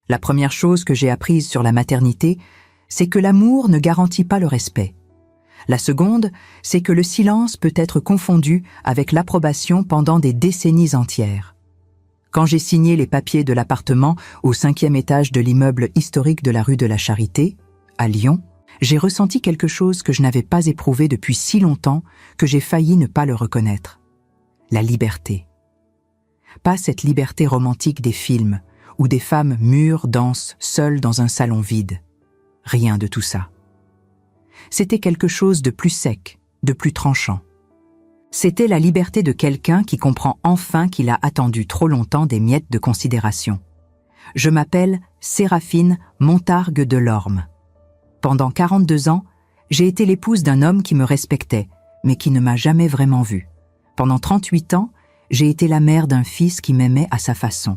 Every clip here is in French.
La première chose que j'ai apprise sur la maternité, c'est que l'amour ne garantit pas le respect. La seconde, c'est que le silence peut être confondu avec l'approbation pendant des décennies entières. Quand j'ai signé les papiers de l'appartement au 5e étage de l'immeuble historique de la rue de la Charité, à Lyon, j'ai ressenti quelque chose que je n'avais pas éprouvé depuis si longtemps que j'ai failli ne pas le reconnaître. La liberté. Pas cette liberté romantique des films, où des femmes mûres dansent seules dans un salon vide. Rien de tout ça. C'était quelque chose de plus sec, de plus tranchant. C'était la liberté de quelqu'un qui comprend enfin qu'il a attendu trop longtemps des miettes de considération. Je m'appelle Séraphine Montargue de Lorme. Pendant 42 ans, j'ai été l'épouse d'un homme qui me respectait, mais qui ne m'a jamais vraiment vue. Pendant 38 ans, j'ai été la mère d'un fils qui m'aimait à sa façon.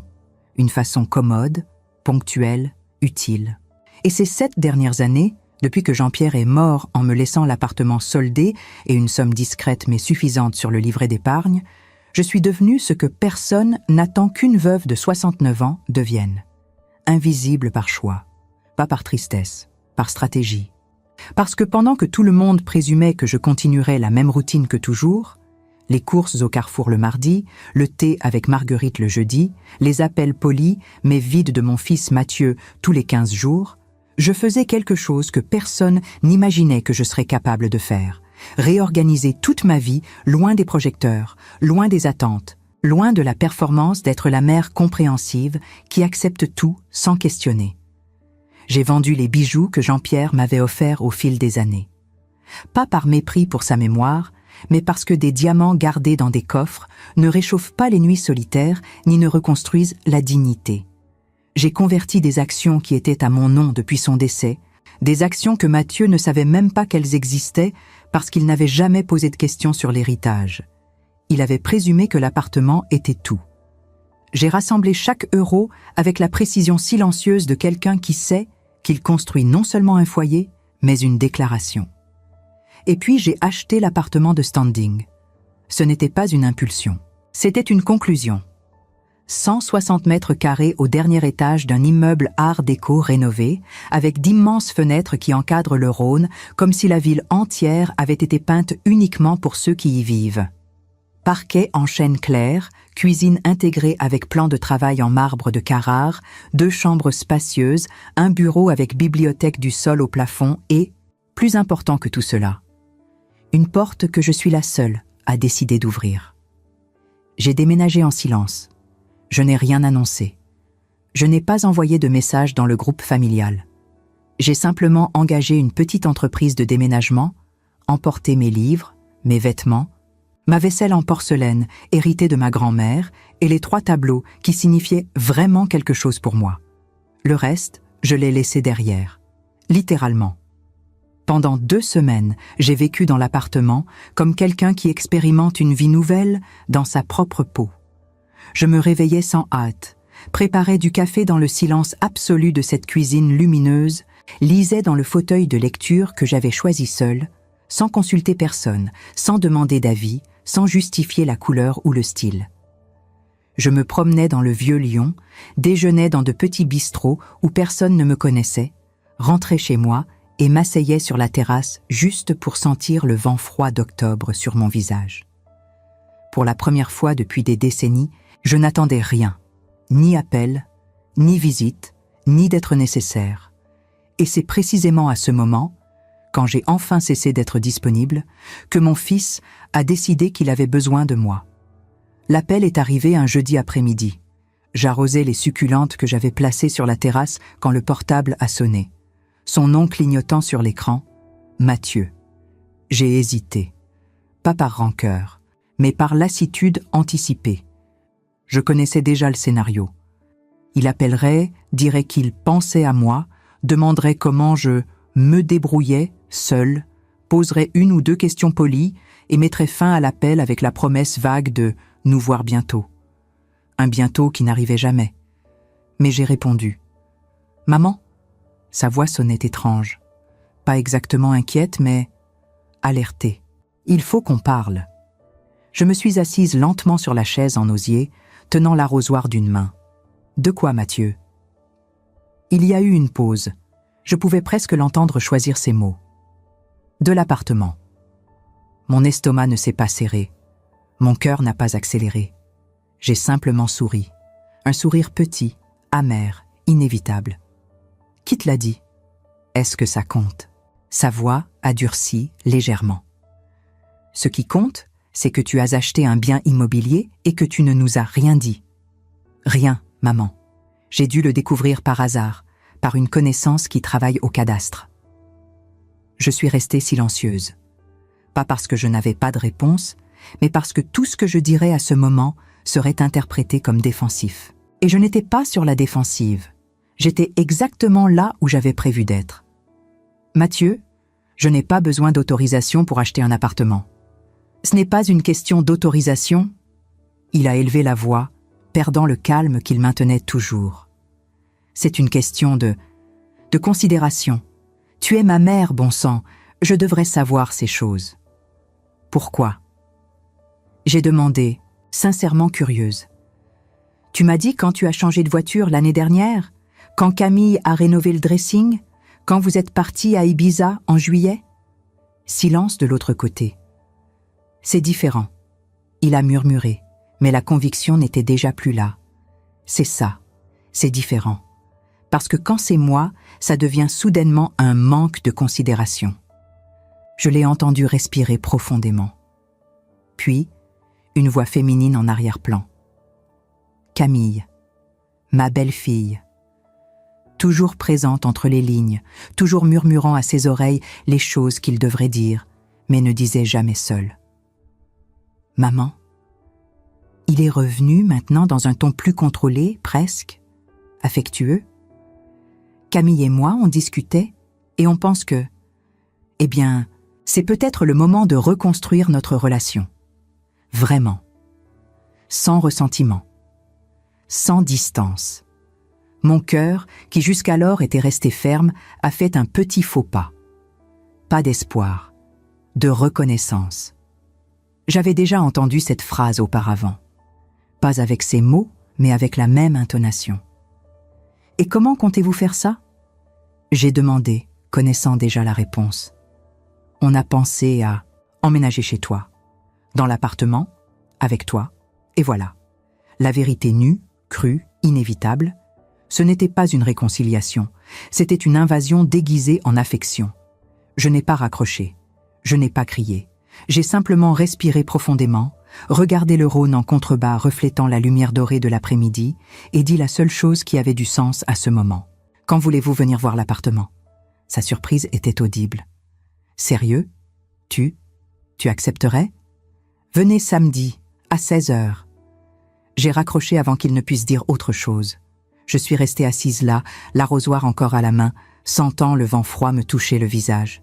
Une façon commode, ponctuelle, utile. Et ces 7 dernières années, depuis que Jean-Pierre est mort en me laissant l'appartement soldé et une somme discrète mais suffisante sur le livret d'épargne, je suis devenue ce que personne n'attend qu'une veuve de 69 ans devienne. Invisible par choix, pas par tristesse, par stratégie. Parce que pendant que tout le monde présumait que je continuerais la même routine que toujours, les courses au Carrefour le mardi, le thé avec Marguerite le jeudi, les appels polis mais vides de mon fils Mathieu tous les 15 jours, je faisais quelque chose que personne n'imaginait que je serais capable de faire. Réorganiser toute ma vie loin des projecteurs, loin des attentes, loin de la performance d'être la mère compréhensive qui accepte tout sans questionner. J'ai vendu les bijoux que Jean-Pierre m'avait offerts au fil des années. Pas par mépris pour sa mémoire, mais parce que des diamants gardés dans des coffres ne réchauffent pas les nuits solitaires ni ne reconstruisent la dignité. J'ai converti des actions qui étaient à mon nom depuis son décès, des actions que Mathieu ne savait même pas qu'elles existaient parce qu'il n'avait jamais posé de questions sur l'héritage. Il avait présumé que l'appartement était tout. J'ai rassemblé chaque euro avec la précision silencieuse de quelqu'un qui sait qu'il construit non seulement un foyer, mais une déclaration. Et puis j'ai acheté l'appartement de standing. Ce n'était pas une impulsion, c'était une conclusion. 160 mètres carrés au dernier étage d'un immeuble art déco rénové, avec d'immenses fenêtres qui encadrent le Rhône, comme si la ville entière avait été peinte uniquement pour ceux qui y vivent. Parquet en chêne clair, cuisine intégrée avec plan de travail en marbre de Carrare, 2 chambres spacieuses, un bureau avec bibliothèque du sol au plafond et, plus important que tout cela, une porte que je suis la seule à décider d'ouvrir. J'ai déménagé en silence. Je n'ai rien annoncé. Je n'ai pas envoyé de message dans le groupe familial. J'ai simplement engagé une petite entreprise de déménagement, emporté mes livres, mes vêtements, ma vaisselle en porcelaine héritée de ma grand-mère et les 3 tableaux qui signifiaient vraiment quelque chose pour moi. Le reste, je l'ai laissé derrière, littéralement. Pendant 2 semaines, j'ai vécu dans l'appartement comme quelqu'un qui expérimente une vie nouvelle dans sa propre peau. Je me réveillais sans hâte, préparais du café dans le silence absolu de cette cuisine lumineuse, lisais dans le fauteuil de lecture que j'avais choisi seul, sans consulter personne, sans demander d'avis, sans justifier la couleur ou le style. Je me promenais dans le vieux Lyon, déjeunais dans de petits bistrots où personne ne me connaissait, rentrais chez moi et m'asseyais sur la terrasse juste pour sentir le vent froid d'octobre sur mon visage. Pour la première fois depuis des décennies, je n'attendais rien, ni appel, ni visite, ni d'être nécessaire. Et c'est précisément à ce moment, quand j'ai enfin cessé d'être disponible, que mon fils a décidé qu'il avait besoin de moi. L'appel est arrivé un jeudi après-midi. J'arrosais les succulentes que j'avais placées sur la terrasse quand le portable a sonné. Son nom clignotant sur l'écran, Mathieu. J'ai hésité, pas par rancœur, mais par lassitude anticipée. Je connaissais déjà le scénario. Il appellerait, dirait qu'il pensait à moi, demanderait comment je me débrouillais, seul, poserait 1 ou 2 questions polies et mettrait fin à l'appel avec la promesse vague de « nous voir bientôt ». Un bientôt qui n'arrivait jamais. Mais j'ai répondu. « Maman ?» Sa voix sonnait étrange. Pas exactement inquiète, mais alertée. « Il faut qu'on parle ». Je me suis assise lentement sur la chaise en osier, tenant l'arrosoir d'une main. « De quoi, Mathieu ?» Il y a eu une pause. Je pouvais presque l'entendre choisir ses mots. De l'appartement. Mon estomac ne s'est pas serré. Mon cœur n'a pas accéléré. J'ai simplement souri. Un sourire petit, amer, inévitable. Qui te l'a dit? Est-ce que ça compte? Sa voix a durci légèrement. Ce qui compte, c'est que tu as acheté un bien immobilier et que tu ne nous as rien dit. Rien, maman. J'ai dû le découvrir par hasard, par une connaissance qui travaille au cadastre. Je suis restée silencieuse. Pas parce que je n'avais pas de réponse, mais parce que tout ce que je dirais à ce moment serait interprété comme défensif. Et je n'étais pas sur la défensive. J'étais exactement là où j'avais prévu d'être. Mathieu, je n'ai pas besoin d'autorisation pour acheter un appartement. Ce n'est pas une question d'autorisation. Il a élevé la voix, perdant le calme qu'il maintenait toujours. C'est une question de considération. Tu es ma mère, bon sang, je devrais savoir ces choses. Pourquoi? J'ai demandé, sincèrement curieuse. Tu m'as dit quand tu as changé de voiture l'année dernière? Quand Camille a rénové le dressing? Quand vous êtes partis à Ibiza en juillet? Silence de l'autre côté. C'est différent. Il a murmuré, mais la conviction n'était déjà plus là. C'est ça, c'est différent. Parce que quand c'est moi, ça devient soudainement un manque de considération. Je l'ai entendu respirer profondément. Puis, une voix féminine en arrière-plan. Camille, ma belle-fille. Toujours présente entre les lignes, toujours murmurant à ses oreilles les choses qu'il devrait dire, mais ne disait jamais seul. Maman. Il est revenu maintenant dans un ton plus contrôlé, presque, affectueux. Camille et moi, on discutait, et on pense que, c'est peut-être le moment de reconstruire notre relation. Vraiment. Sans ressentiment. Sans distance. Mon cœur, qui jusqu'alors était resté ferme, a fait un petit faux pas. Pas d'espoir, de reconnaissance. J'avais déjà entendu cette phrase auparavant. Pas avec ces mots, mais avec la même intonation. Et comment comptez-vous faire ça? J'ai demandé, connaissant déjà la réponse. On a pensé à emménager chez toi, dans l'appartement, avec toi, et voilà. La vérité nue, crue, inévitable, ce n'était pas une réconciliation, c'était une invasion déguisée en affection. Je n'ai pas raccroché, je n'ai pas crié, j'ai simplement respiré profondément, regardé le Rhône en contrebas reflétant la lumière dorée de l'après-midi et dit la seule chose qui avait du sens à ce moment. Quand voulez-vous venir voir l'appartement? Sa surprise était audible. Sérieux? Tu accepterais? Venez samedi, à 16h. J'ai raccroché avant qu'il ne puisse dire autre chose. Je suis restée assise là, l'arrosoir encore à la main, sentant le vent froid me toucher le visage.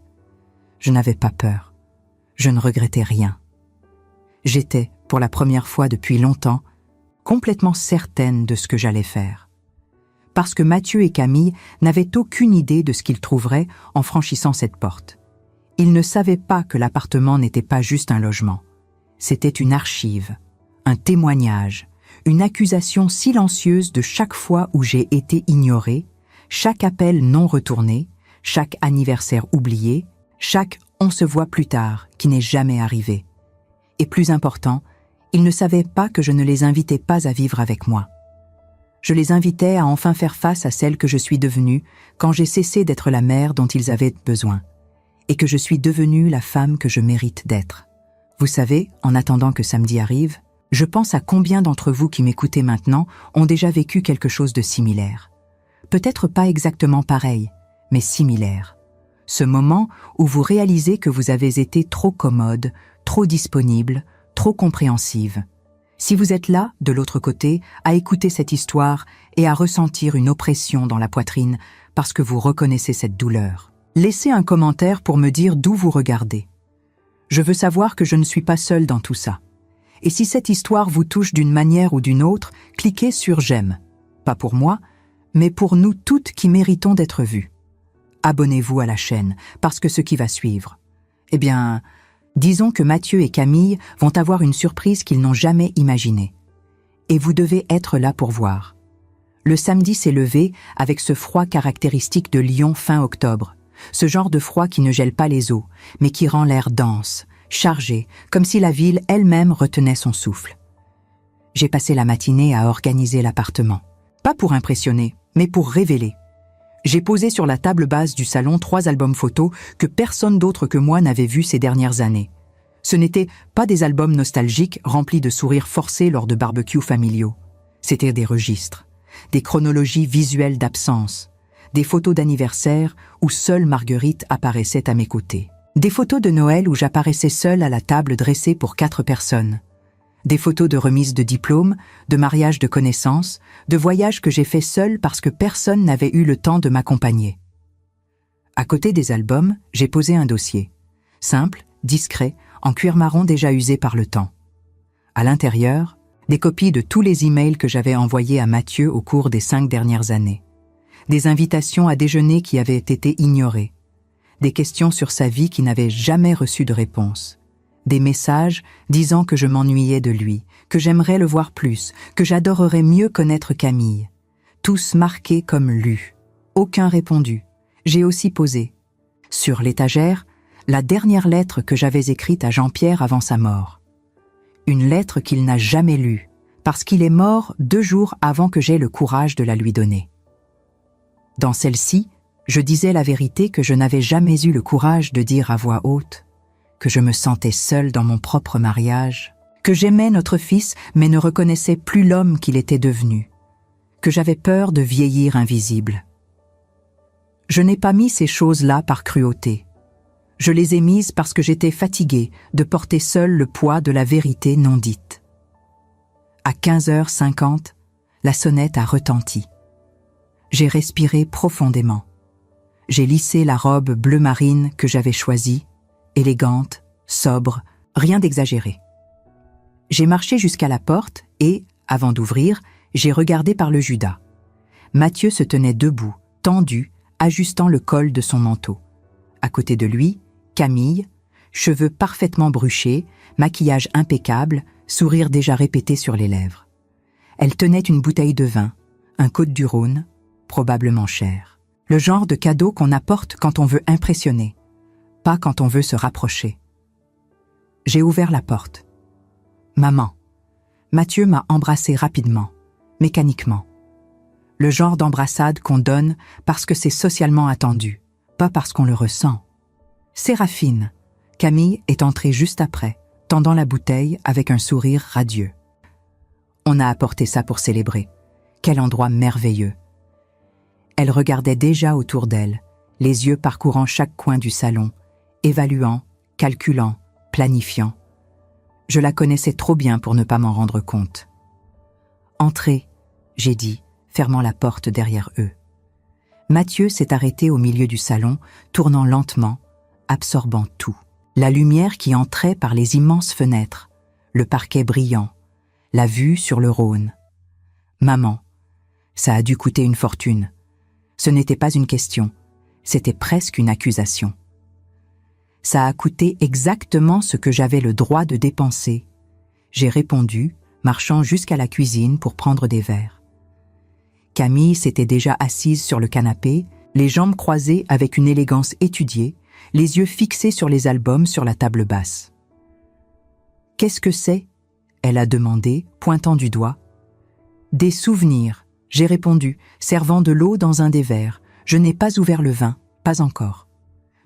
Je n'avais pas peur. Je ne regrettais rien. J'étais, pour la première fois depuis longtemps, complètement certaine de ce que j'allais faire. Parce que Mathieu et Camille n'avaient aucune idée de ce qu'ils trouveraient en franchissant cette porte. Ils ne savaient pas que l'appartement n'était pas juste un logement. C'était une archive, un témoignage, une accusation silencieuse de chaque fois où j'ai été ignorée, chaque appel non retourné, chaque anniversaire oublié, chaque « on se voit plus tard » qui n'est jamais arrivé. Et plus important, ils ne savaient pas que je ne les invitais pas à vivre avec moi. Je les invitais à enfin faire face à celle que je suis devenue quand j'ai cessé d'être la mère dont ils avaient besoin, et que je suis devenue la femme que je mérite d'être. Vous savez, en attendant que samedi arrive, je pense à combien d'entre vous qui m'écoutez maintenant ont déjà vécu quelque chose de similaire. Peut-être pas exactement pareil, mais similaire. Ce moment où vous réalisez que vous avez été trop commode, trop disponible, trop compréhensive. Si vous êtes là, de l'autre côté, à écouter cette histoire et à ressentir une oppression dans la poitrine parce que vous reconnaissez cette douleur, laissez un commentaire pour me dire d'où vous regardez. Je veux savoir que je ne suis pas seule dans tout ça. Et si cette histoire vous touche d'une manière ou d'une autre, cliquez sur « J'aime ». Pas pour moi, mais pour nous toutes qui méritons d'être vues. Abonnez-vous à la chaîne, parce que ce qui va suivre, disons que Mathieu et Camille vont avoir une surprise qu'ils n'ont jamais imaginée. Et vous devez être là pour voir. Le samedi s'est levé avec ce froid caractéristique de Lyon fin octobre, ce genre de froid qui ne gèle pas les os, mais qui rend l'air dense, chargé, comme si la ville elle-même retenait son souffle. J'ai passé la matinée à organiser l'appartement. Pas pour impressionner, mais pour révéler. J'ai posé sur la table basse du salon 3 albums photos que personne d'autre que moi n'avait vus ces dernières années. Ce n'étaient pas des albums nostalgiques remplis de sourires forcés lors de barbecues familiaux. C'étaient des registres, des chronologies visuelles d'absence, des photos d'anniversaire où seule Marguerite apparaissait à mes côtés. Des photos de Noël où j'apparaissais seule à la table dressée pour 4 personnes. Des photos de remise de diplôme, de mariage de connaissances, de voyages que j'ai faits seule parce que personne n'avait eu le temps de m'accompagner. À côté des albums, j'ai posé un dossier. Simple, discret, en cuir marron déjà usé par le temps. À l'intérieur, des copies de tous les emails que j'avais envoyés à Mathieu au cours des 5 dernières années. Des invitations à déjeuner qui avaient été ignorées. Des questions sur sa vie qui n'avaient jamais reçu de réponse. Des messages disant que je m'ennuyais de lui, que j'aimerais le voir plus, que j'adorerais mieux connaître Camille. Tous marqués comme lus. Aucun répondu. J'ai aussi posé. Sur l'étagère, la dernière lettre que j'avais écrite à Jean-Pierre avant sa mort. Une lettre qu'il n'a jamais lue, parce qu'il est mort 2 jours avant que j'aie le courage de la lui donner. Dans celle-ci, je disais la vérité que je n'avais jamais eu le courage de dire à voix haute, que je me sentais seule dans mon propre mariage, que j'aimais notre fils mais ne reconnaissais plus l'homme qu'il était devenu, que j'avais peur de vieillir invisible. Je n'ai pas mis ces choses-là par cruauté. Je les ai mises parce que j'étais fatiguée de porter seule le poids de la vérité non dite. À 15h50, la sonnette a retenti. J'ai respiré profondément. J'ai lissé la robe bleu marine que j'avais choisie, élégante, sobre, rien d'exagéré. J'ai marché jusqu'à la porte et, avant d'ouvrir, j'ai regardé par le Judas. Mathieu se tenait debout, tendu, ajustant le col de son manteau. À côté de lui, Camille, cheveux parfaitement bruchés, maquillage impeccable, sourire déjà répété sur les lèvres. Elle tenait une bouteille de vin, un Côtes-du-Rhône, probablement cher. Le genre de cadeau qu'on apporte quand on veut impressionner, pas quand on veut se rapprocher. J'ai ouvert la porte. Maman. Mathieu m'a embrassé rapidement, mécaniquement. Le genre d'embrassade qu'on donne parce que c'est socialement attendu, pas parce qu'on le ressent. Séraphine. Camille est entrée juste après, tendant la bouteille avec un sourire radieux. On a apporté ça pour célébrer. Quel endroit merveilleux. Elle regardait déjà autour d'elle, les yeux parcourant chaque coin du salon, évaluant, calculant, planifiant. Je la connaissais trop bien pour ne pas m'en rendre compte. « Entrez », j'ai dit, fermant la porte derrière eux. Mathieu s'est arrêté au milieu du salon, tournant lentement, absorbant tout. La lumière qui entrait par les immenses fenêtres, le parquet brillant, la vue sur le Rhône. « Maman, ça a dû coûter une fortune. Ce n'était pas une question, c'était presque une accusation. Ça a coûté exactement ce que j'avais le droit de dépenser. J'ai répondu, marchant jusqu'à la cuisine pour prendre des verres. Camille s'était déjà assise sur le canapé, les jambes croisées avec une élégance étudiée, les yeux fixés sur les albums sur la table basse. « Qu'est-ce que c'est ?» elle a demandé, pointant du doigt. « Des souvenirs », j'ai répondu, servant de l'eau dans un des verres. Je n'ai pas ouvert le vin, pas encore.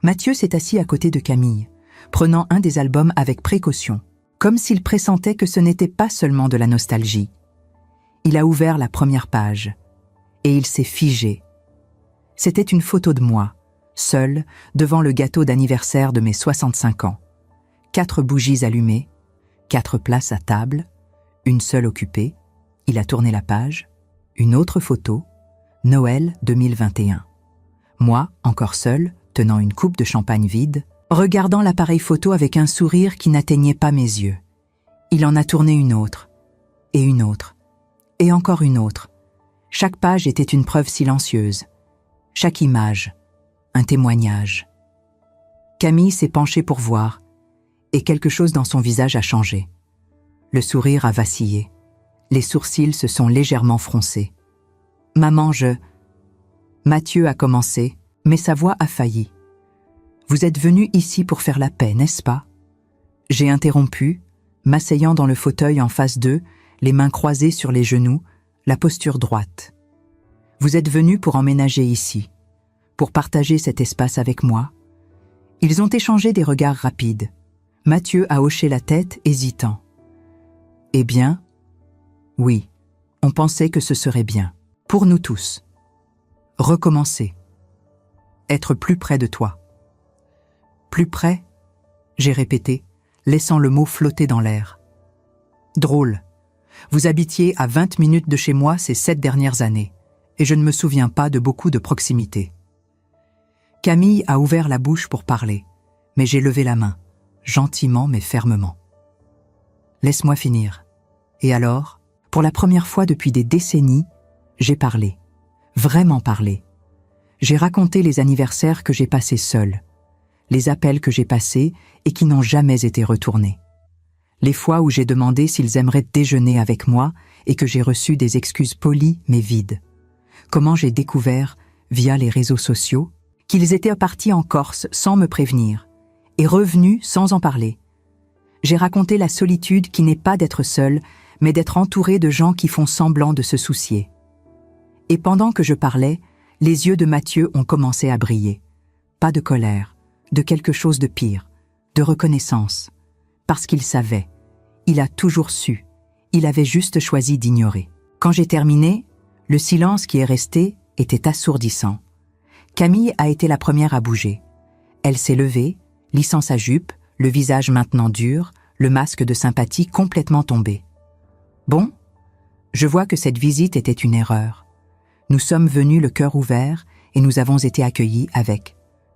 Mathieu s'est assis à côté de Camille, prenant un des albums avec précaution, comme s'il pressentait que ce n'était pas seulement de la nostalgie. Il a ouvert la première page, et il s'est figé. C'était une photo de moi, seule, devant le gâteau d'anniversaire de mes 65 ans. 4 bougies allumées, 4 places à table, une seule occupée. Il a tourné la page. Une autre photo, Noël 2021. Moi, encore seule, tenant une coupe de champagne vide, regardant l'appareil photo avec un sourire qui n'atteignait pas mes yeux. Il en a tourné une autre, et encore une autre. Chaque page était une preuve silencieuse. Chaque image, un témoignage. Camille s'est penchée pour voir, et quelque chose dans son visage a changé. Le sourire a vacillé. Les sourcils se sont légèrement froncés. Maman, Mathieu a commencé, mais sa voix a failli. Vous êtes venu ici pour faire la paix, n'est-ce pas? J'ai interrompu, m'asseyant dans le fauteuil en face d'eux, les mains croisées sur les genoux, la posture droite. Vous êtes venu pour emménager ici, pour partager cet espace avec moi. Ils ont échangé des regards rapides. Mathieu a hoché la tête, hésitant. Eh bien, oui, on pensait que ce serait bien, pour nous tous. Recommencer. Être plus près de toi. Plus près, j'ai répété, laissant le mot flotter dans l'air. Drôle. Vous habitiez à 20 minutes de chez moi ces 7 dernières années, et je ne me souviens pas de beaucoup de proximité. Camille a ouvert la bouche pour parler, mais j'ai levé la main, gentiment mais fermement. Laisse-moi finir. Et alors, pour la première fois depuis des décennies, j'ai parlé. Vraiment parlé. J'ai raconté les anniversaires que j'ai passés seul, les appels que j'ai passés et qui n'ont jamais été retournés. Les fois où j'ai demandé s'ils aimeraient déjeuner avec moi et que j'ai reçu des excuses polies mais vides. Comment j'ai découvert, via les réseaux sociaux, qu'ils étaient partis en Corse sans me prévenir et revenus sans en parler. J'ai raconté la solitude qui n'est pas d'être seul, mais d'être entouré de gens qui font semblant de se soucier. Et pendant que je parlais, les yeux de Mathieu ont commencé à briller. Pas de colère, de quelque chose de pire, de reconnaissance. Parce qu'il savait, il a toujours su, il avait juste choisi d'ignorer. Quand j'ai terminé, le silence qui est resté était assourdissant. Camille a été la première à bouger. Elle s'est levée, lissant sa jupe, le visage maintenant dur, le masque de sympathie complètement tombé. Bon, je vois que cette visite était une erreur. Nous sommes venus le cœur ouvert et nous avons été accueillis avec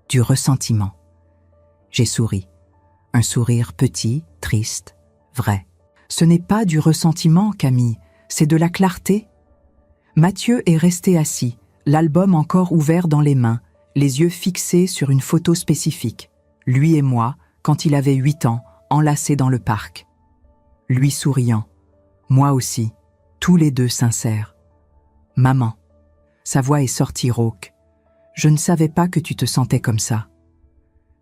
du ressentiment. J'ai souri. Un sourire petit, triste, vrai. Ce n'est pas du ressentiment, Camille, c'est de la clarté. Mathieu est resté assis, l'album encore ouvert dans les mains, les yeux fixés sur une photo spécifique. Lui et moi, quand il avait 8 ans, enlacés dans le parc. Lui souriant. Moi aussi, tous les deux sincères. Maman. Sa voix est sortie rauque. Je ne savais pas que tu te sentais comme ça.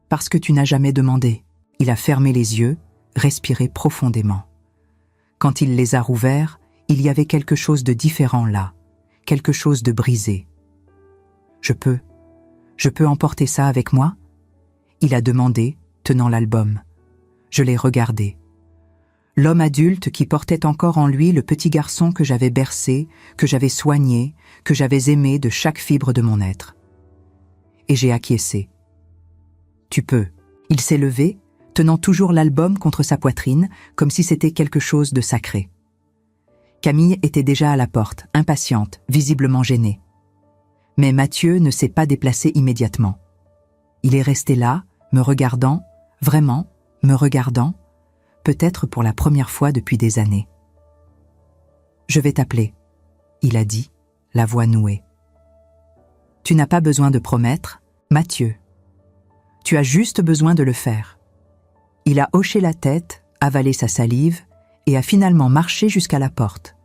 Parce que tu n'as jamais demandé. Il a fermé les yeux, respiré profondément. Quand il les a rouverts, il y avait quelque chose de différent là, quelque chose de brisé. Je peux emporter ça avec moi? Il a demandé, tenant l'album. Je l'ai regardé. L'homme adulte qui portait encore en lui le petit garçon que j'avais bercé, que j'avais soigné, que j'avais aimé de chaque fibre de mon être. Et j'ai acquiescé. Tu peux. Il s'est levé, tenant toujours l'album contre sa poitrine, comme si c'était quelque chose de sacré. Camille était déjà à la porte, impatiente, visiblement gênée. Mais Mathieu ne s'est pas déplacé immédiatement. Il est resté là, me regardant, vraiment, me regardant, peut-être pour la première fois depuis des années. « Je vais t'appeler », il a dit, la voix nouée. « Tu n'as pas besoin de promettre, Mathieu. Tu as juste besoin de le faire. » Il a hoché la tête, avalé sa salive et a finalement marché jusqu'à la porte.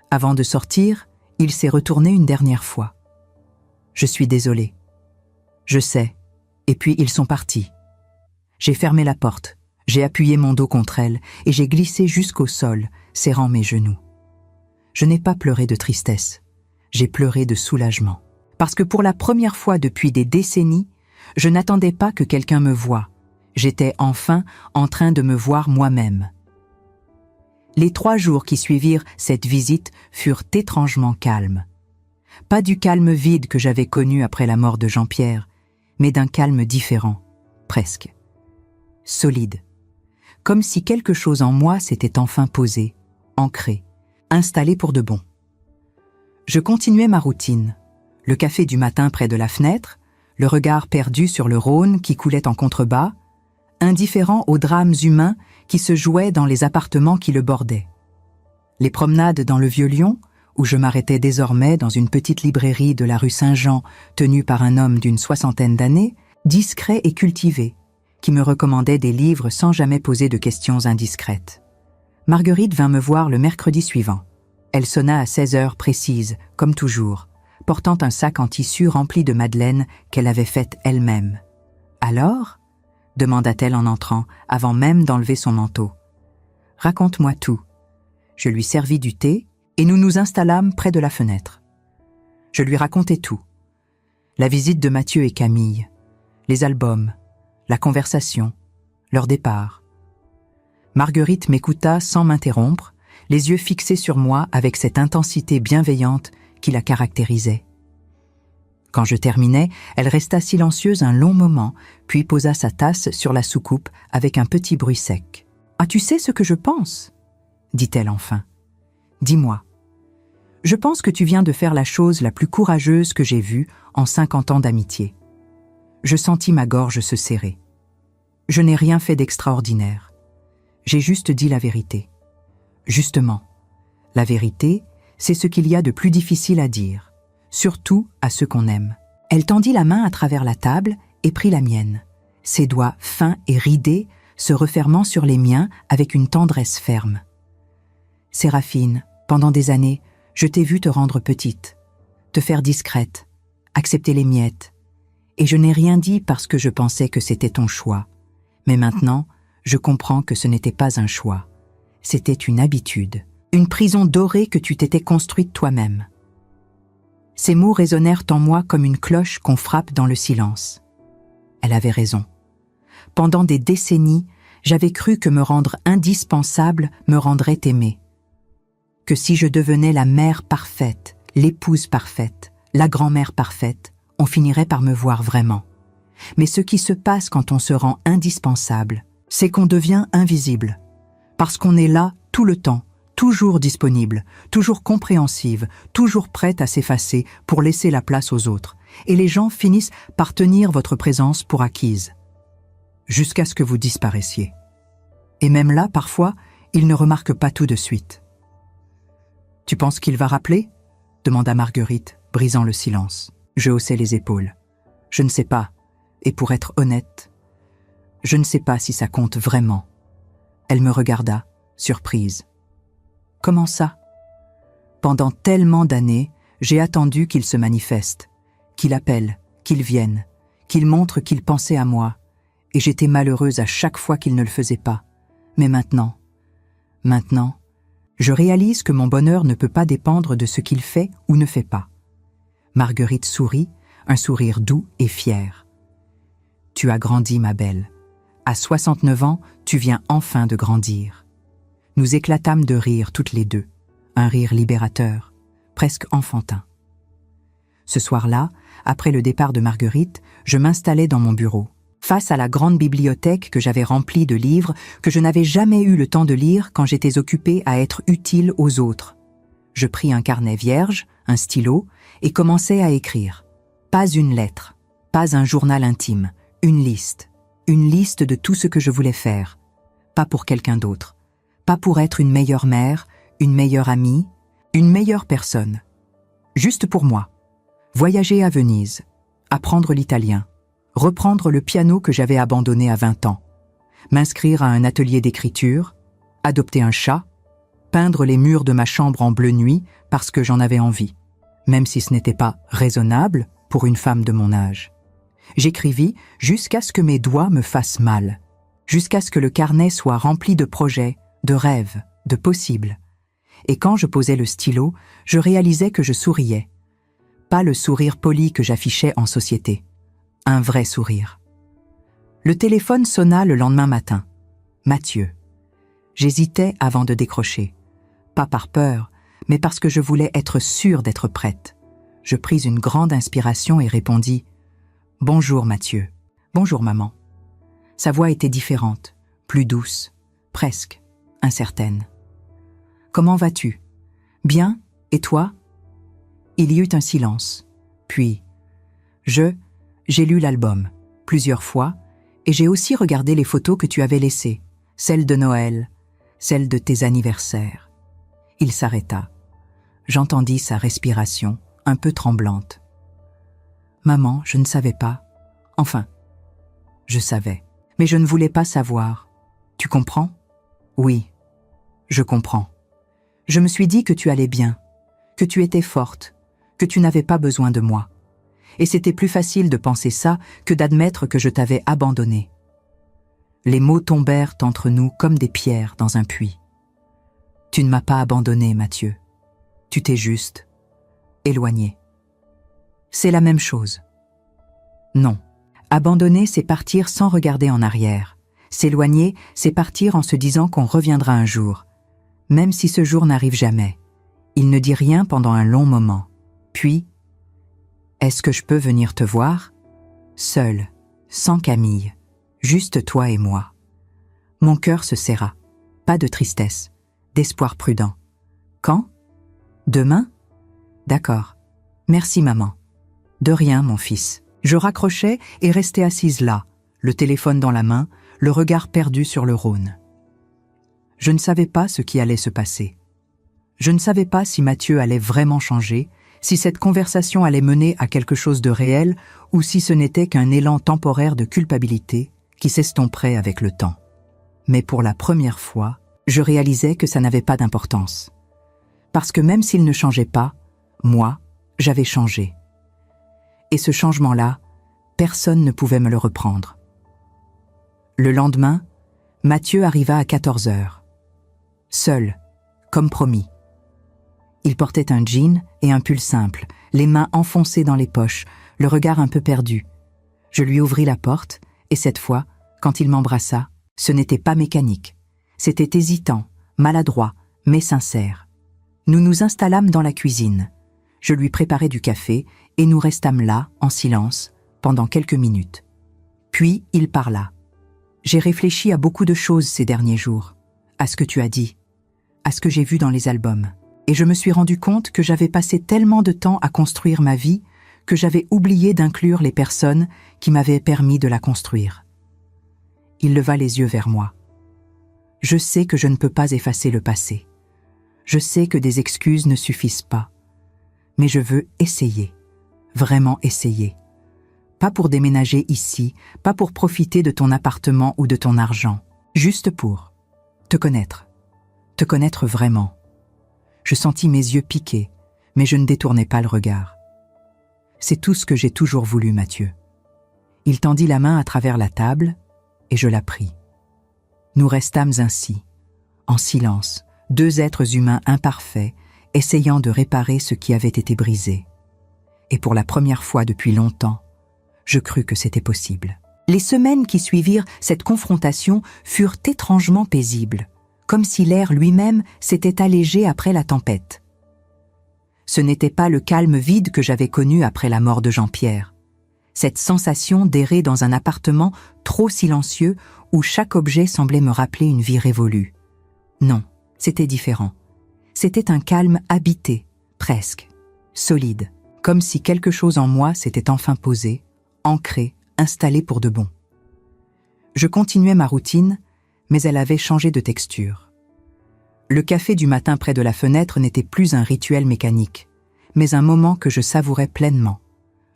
Avant de sortir, il s'est retourné une dernière fois. « Je suis désolée. »« Je sais. » Et puis ils sont partis. J'ai fermé la porte, j'ai appuyé mon dos contre elle et j'ai glissé jusqu'au sol, serrant mes genoux. Je n'ai pas pleuré de tristesse, j'ai pleuré de soulagement. Parce que pour la première fois depuis des décennies, je n'attendais pas que quelqu'un me voie. J'étais enfin en train de me voir moi-même. Les 3 jours qui suivirent cette visite furent étrangement calmes. Pas du calme vide que j'avais connu après la mort de Jean-Pierre, mais d'un calme différent, presque. Solide. Comme si quelque chose en moi s'était enfin posé, ancré, installé pour de bon. Je continuais ma routine. Le café du matin près de la fenêtre, le regard perdu sur le Rhône qui coulait en contrebas, indifférent aux drames humains qui se jouaient dans les appartements qui le bordaient. Les promenades dans le Vieux-Lyon, où je m'arrêtais désormais dans une petite librairie de la rue Saint-Jean tenue par un homme d'une 60aine d'années, discret et cultivé, qui me recommandait des livres sans jamais poser de questions indiscrètes. Marguerite vint me voir le mercredi suivant. Elle sonna à 16 heures précises, comme toujours, portant un sac en tissu rempli de madeleines qu'elle avait faites elle-même. « Alors ?» demanda-t-elle en entrant, avant même d'enlever son manteau. « Raconte-moi tout. » Je lui servis du thé et nous nous installâmes près de la fenêtre. Je lui racontai tout. La visite de Mathieu et Camille, les albums, la conversation, leur départ. Marguerite m'écouta sans m'interrompre, les yeux fixés sur moi avec cette intensité bienveillante qui la caractérisait. Quand je terminai, elle resta silencieuse un long moment, puis posa sa tasse sur la soucoupe avec un petit bruit sec. « Ah, tu sais ce que je pense ?» dit-elle enfin. « Dis-moi. Je pense que tu viens de faire la chose la plus courageuse que j'ai vue en 50 ans d'amitié. » Je sentis ma gorge se serrer. Je n'ai rien fait d'extraordinaire. J'ai juste dit la vérité. Justement, la vérité, c'est ce qu'il y a de plus difficile à dire, surtout à ceux qu'on aime. Elle tendit la main à travers la table et prit la mienne, ses doigts fins et ridés se refermant sur les miens avec une tendresse ferme. « Séraphine, pendant des années, je t'ai vue te rendre petite, te faire discrète, accepter les miettes. Et je n'ai rien dit parce que je pensais que c'était ton choix. Mais maintenant, je comprends que ce n'était pas un choix. C'était une habitude, une prison dorée que tu t'étais construite toi-même. » Ces mots résonnèrent en moi comme une cloche qu'on frappe dans le silence. Elle avait raison. Pendant des décennies, j'avais cru que me rendre indispensable me rendrait aimée. Que si je devenais la mère parfaite, l'épouse parfaite, la grand-mère parfaite, on finirait par me voir vraiment. Mais ce qui se passe quand on se rend indispensable, c'est qu'on devient invisible. Parce qu'on est là tout le temps, toujours disponible, toujours compréhensive, toujours prête à s'effacer pour laisser la place aux autres. Et les gens finissent par tenir votre présence pour acquise. Jusqu'à ce que vous disparaissiez. Et même là, parfois, ils ne remarquent pas tout de suite. « Tu penses qu'il va rappeler ?» demanda Marguerite, brisant le silence. Je haussai les épaules. Je ne sais pas, et pour être honnête, je ne sais pas si ça compte vraiment. Elle me regarda, surprise. Comment ça? Pendant tellement d'années, j'ai attendu qu'il se manifeste, qu'il appelle, qu'il vienne, qu'il montre qu'il pensait à moi, et j'étais malheureuse à chaque fois qu'il ne le faisait pas. Mais maintenant, je réalise que mon bonheur ne peut pas dépendre de ce qu'il fait ou ne fait pas. Marguerite sourit, un sourire doux et fier. « Tu as grandi, ma belle. À 69 ans, tu viens enfin de grandir. » Nous éclatâmes de rire toutes les deux, un rire libérateur, presque enfantin. Ce soir-là, après le départ de Marguerite, je m'installai dans mon bureau, face à la grande bibliothèque que j'avais remplie de livres que je n'avais jamais eu le temps de lire quand j'étais occupée à être utile aux autres. Je pris un carnet vierge, un stylo, et commençai à écrire. Pas une lettre, pas un journal intime, une liste de tout ce que je voulais faire. Pas pour quelqu'un d'autre, pas pour être une meilleure mère, une meilleure amie, une meilleure personne. Juste pour moi. Voyager à Venise, apprendre l'italien, reprendre le piano que j'avais abandonné à 20 ans, m'inscrire à un atelier d'écriture, adopter un chat, peindre les murs de ma chambre en bleu nuit parce que j'en avais envie, même si ce n'était pas raisonnable pour une femme de mon âge. J'écrivis jusqu'à ce que mes doigts me fassent mal, jusqu'à ce que le carnet soit rempli de projets, de rêves, de possibles. Et quand je posais le stylo, je réalisais que je souriais. Pas le sourire poli que j'affichais en société. Un vrai sourire. Le téléphone sonna le lendemain matin. Mathieu. J'hésitais avant de décrocher. Pas par peur, mais parce que je voulais être sûre d'être prête. Je pris une grande inspiration et répondis « Bonjour Mathieu. Bonjour maman. » Sa voix était différente, plus douce, presque incertaine. « Comment vas-tu? Bien, et toi ?» Il y eut un silence. Puis, j'ai lu l'album, plusieurs fois, et j'ai aussi regardé les photos que tu avais laissées, celles de Noël, celles de tes anniversaires. Il s'arrêta. J'entendis sa respiration, un peu tremblante. Maman, je ne savais pas. Enfin, je savais, mais je ne voulais pas savoir. Tu comprends? Oui, je comprends. Je me suis dit que tu allais bien, que tu étais forte, que tu n'avais pas besoin de moi. Et c'était plus facile de penser ça que d'admettre que je t'avais abandonné. Les mots tombèrent entre nous comme des pierres dans un puits. Tu ne m'as pas abandonné, Mathieu. Tu t'es juste éloigné. C'est la même chose. Non. Abandonner, c'est partir sans regarder en arrière. S'éloigner, c'est partir en se disant qu'on reviendra un jour, même si ce jour n'arrive jamais. Il ne dit rien pendant un long moment. Puis, est-ce que je peux venir te voir? Seul, sans Camille, juste toi et moi. Mon cœur se serra. Pas de tristesse, d'espoir prudent. Quand? Demain? D'accord. Merci, maman. De rien, mon fils. Je raccrochais et restais assise là, le téléphone dans la main, le regard perdu sur le Rhône. Je ne savais pas ce qui allait se passer. Je ne savais pas si Mathieu allait vraiment changer, si cette conversation allait mener à quelque chose de réel ou si ce n'était qu'un élan temporaire de culpabilité qui s'estomperait avec le temps. Mais pour la première fois, je réalisais que ça n'avait pas d'importance. Parce que même s'il ne changeait pas, moi, j'avais changé. Et ce changement-là, personne ne pouvait me le reprendre. Le lendemain, Mathieu arriva à 14 heures. Seul, comme promis. Il portait un jean et un pull simple, les mains enfoncées dans les poches, le regard un peu perdu. Je lui ouvris la porte, et cette fois, quand il m'embrassa, ce n'était pas mécanique. C'était hésitant, maladroit, mais sincère. Nous nous installâmes dans la cuisine. Je lui préparai du café, et nous restâmes là, en silence, pendant quelques minutes. Puis il parla. J'ai réfléchi à beaucoup de choses ces derniers jours, à ce que tu as dit, à ce que j'ai vu dans les albums. Et je me suis rendu compte que j'avais passé tellement de temps à construire ma vie que j'avais oublié d'inclure les personnes qui m'avaient permis de la construire. Il leva les yeux vers moi. Je sais que je ne peux pas effacer le passé. Je sais que des excuses ne suffisent pas. Mais je veux essayer, vraiment essayer. Pas pour déménager ici, pas pour profiter de ton appartement ou de ton argent, juste pour te connaître vraiment. Je sentis mes yeux piquer, mais je ne détournai pas le regard. C'est tout ce que j'ai toujours voulu, Mathieu. Il tendit la main à travers la table, et je la pris. Nous restâmes ainsi, en silence, deux êtres humains imparfaits, essayant de réparer ce qui avait été brisé. Et pour la première fois depuis longtemps, je crus que c'était possible. Les semaines qui suivirent cette confrontation furent étrangement paisibles, comme si l'air lui-même s'était allégé après la tempête. Ce n'était pas le calme vide que j'avais connu après la mort de Jean-Pierre. Cette sensation d'errer dans un appartement trop silencieux où chaque objet semblait me rappeler une vie révolue. Non, c'était différent. C'était un calme habité, presque, solide, comme si quelque chose en moi s'était enfin posé, ancré, installé pour de bon. Je continuais ma routine, mais elle avait changé de texture. Le café du matin près de la fenêtre n'était plus un rituel mécanique, mais un moment que je savourais pleinement.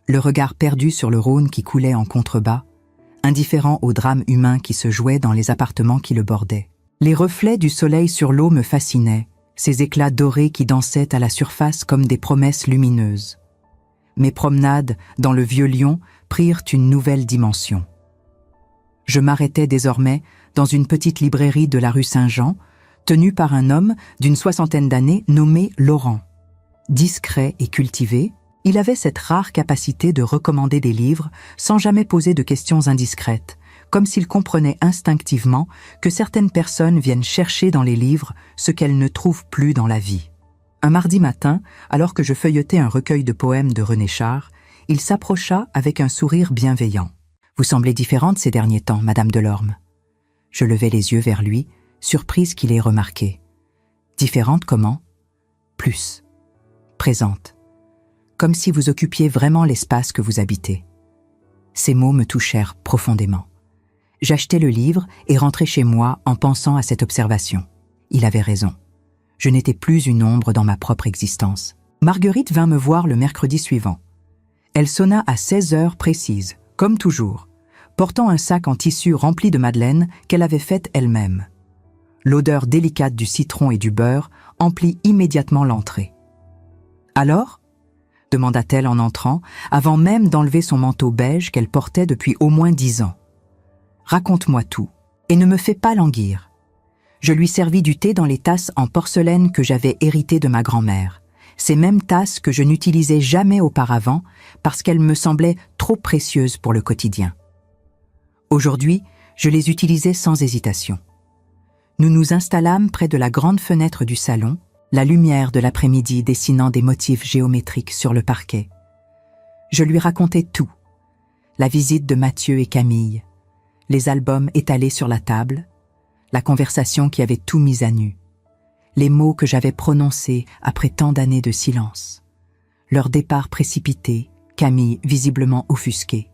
Le regard perdu sur le Rhône qui coulait en contrebas, indifférent au drame humain qui se jouait dans les appartements qui le bordaient. Les reflets du soleil sur l'eau me fascinaient, ces éclats dorés qui dansaient à la surface comme des promesses lumineuses. Mes promenades dans le vieux Lyon prirent une nouvelle dimension. Je m'arrêtais désormais dans une petite librairie de la rue Saint-Jean, tenue par un homme d'une 60aine d'années nommé Laurent. Discret et cultivé, il avait cette rare capacité de recommander des livres sans jamais poser de questions indiscrètes, comme s'il comprenait instinctivement que certaines personnes viennent chercher dans les livres ce qu'elles ne trouvent plus dans la vie. Un mardi matin, alors que je feuilletais un recueil de poèmes de René Char, il s'approcha avec un sourire bienveillant. « Vous semblez différente ces derniers temps, Madame Delorme. » Je levai les yeux vers lui, surprise qu'il ait remarqué. « Différente comment ? » ?»« Plus. Présente. Comme si vous occupiez vraiment l'espace que vous habitez. » Ces mots me touchèrent profondément. J'achetai le livre et rentrai chez moi en pensant à cette observation. Il avait raison. Je n'étais plus une ombre dans ma propre existence. Marguerite vint me voir le mercredi suivant. Elle sonna à 16 heures précises, comme toujours, portant un sac en tissu rempli de madeleines qu'elle avait faites elle-même. L'odeur délicate du citron et du beurre emplit immédiatement l'entrée. « Alors ?» demanda-t-elle en entrant, avant même d'enlever son manteau beige qu'elle portait depuis au moins 10 ans. Raconte-moi tout, et ne me fais pas languir. Je lui servis du thé dans les tasses en porcelaine que j'avais héritées de ma grand-mère. Ces mêmes tasses que je n'utilisais jamais auparavant parce qu'elles me semblaient trop précieuses pour le quotidien. Aujourd'hui, je les utilisais sans hésitation. Nous nous installâmes près de la grande fenêtre du salon, la lumière de l'après-midi dessinant des motifs géométriques sur le parquet. Je lui racontais tout. La visite de Mathieu et Camille, les albums étalés sur la table, la conversation qui avait tout mis à nu, les mots que j'avais prononcés après tant d'années de silence, leur départ précipité, Camille visiblement offusquée,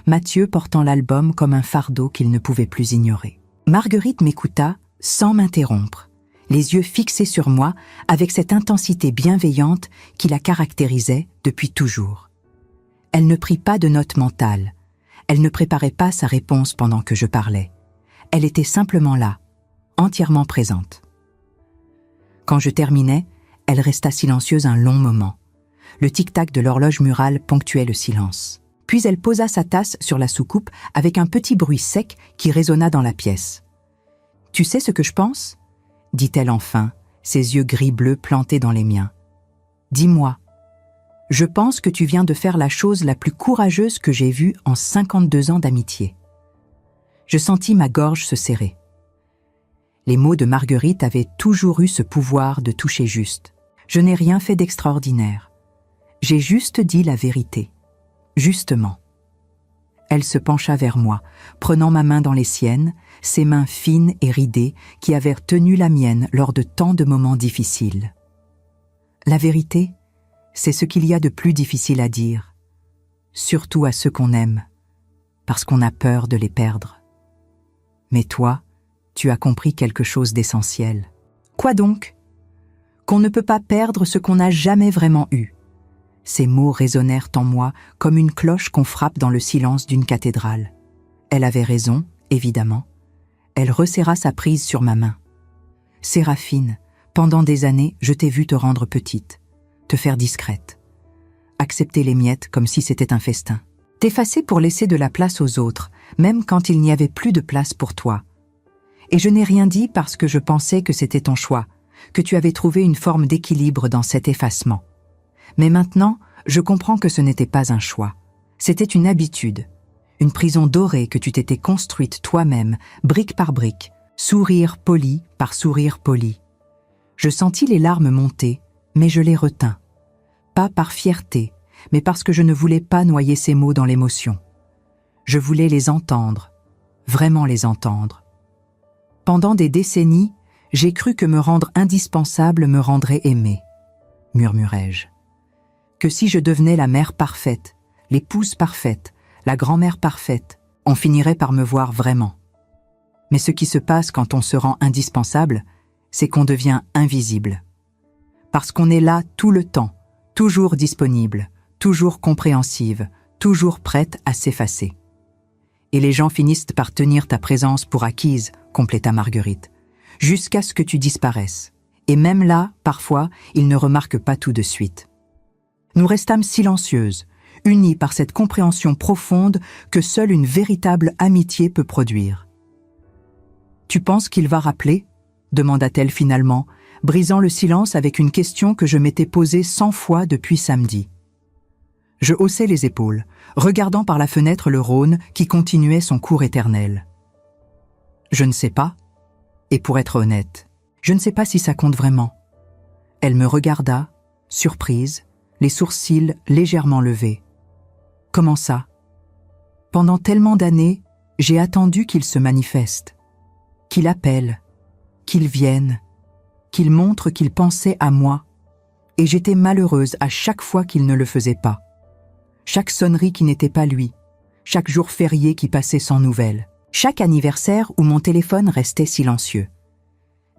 Mathieu portant l'album comme un fardeau qu'il ne pouvait plus ignorer. Marguerite m'écouta sans m'interrompre, les yeux fixés sur moi avec cette intensité bienveillante qui la caractérisait depuis toujours. Elle ne prit pas de notes mentales, elle ne préparait pas sa réponse pendant que je parlais. Elle était simplement là, entièrement présente. Quand je terminais, elle resta silencieuse un long moment. Le tic-tac de l'horloge murale ponctuait le silence. Puis elle posa sa tasse sur la soucoupe avec un petit bruit sec qui résonna dans la pièce. « Tu sais ce que je pense ?» dit-elle enfin, ses yeux gris-bleu plantés dans les miens. « Dis-moi. Je pense que tu viens de faire la chose la plus courageuse que j'ai vue en 52 ans d'amitié. » Je sentis ma gorge se serrer. Les mots de Marguerite avaient toujours eu ce pouvoir de toucher juste. Je n'ai rien fait d'extraordinaire. J'ai juste dit la vérité. Justement. Elle se pencha vers moi, prenant ma main dans les siennes, ses mains fines et ridées qui avaient tenu la mienne lors de tant de moments difficiles. La vérité, c'est ce qu'il y a de plus difficile à dire, surtout à ceux qu'on aime, parce qu'on a peur de les perdre. Mais toi, tu as compris quelque chose d'essentiel. Quoi donc? Qu'on ne peut pas perdre ce qu'on n'a jamais vraiment eu. Ces mots résonnèrent en moi comme une cloche qu'on frappe dans le silence d'une cathédrale. Elle avait raison, évidemment. Elle resserra sa prise sur ma main. Séraphine, pendant des années, je t'ai vue te rendre petite, te faire discrète, accepter les miettes comme si c'était un festin, t'effacer pour laisser de la place aux autres, même quand il n'y avait plus de place pour toi. Et je n'ai rien dit parce que je pensais que c'était ton choix, que tu avais trouvé une forme d'équilibre dans cet effacement. Mais maintenant, je comprends que ce n'était pas un choix. C'était une habitude, une prison dorée que tu t'étais construite toi-même, brique par brique, sourire poli par sourire poli. Je sentis les larmes monter, mais je les retins. Pas par fierté, mais parce que je ne voulais pas noyer ces mots dans l'émotion. Je voulais les entendre, vraiment les entendre. Pendant des décennies, j'ai cru que me rendre indispensable me rendrait aimée, murmurai-je. Que si je devenais la mère parfaite, l'épouse parfaite, la grand-mère parfaite, on finirait par me voir vraiment. Mais ce qui se passe quand on se rend indispensable, c'est qu'on devient invisible. Parce qu'on est là tout le temps, toujours disponible, toujours compréhensive, toujours prête à s'effacer. Et les gens finissent par tenir ta présence pour acquise, compléta Marguerite, jusqu'à ce que tu disparaisses. Et même là, parfois, ils ne remarquent pas tout de suite. Nous restâmes silencieuses, unies par cette compréhension profonde que seule une véritable amitié peut produire. « Tu penses qu'il va rappeler ?» demanda-t-elle finalement, brisant le silence avec une question que je m'étais posée 100 fois depuis samedi. Je haussai les épaules, regardant par la fenêtre le Rhône qui continuait son cours éternel. Je ne sais pas, et pour être honnête, je ne sais pas si ça compte vraiment. Elle me regarda, surprise, les sourcils légèrement levés. Comment ça? Pendant tellement d'années, j'ai attendu qu'il se manifeste, qu'il appelle, qu'il vienne, qu'il montre qu'il pensait à moi, et j'étais malheureuse à chaque fois qu'il ne le faisait pas. Chaque sonnerie qui n'était pas lui, chaque jour férié qui passait sans nouvelles, chaque anniversaire où mon téléphone restait silencieux.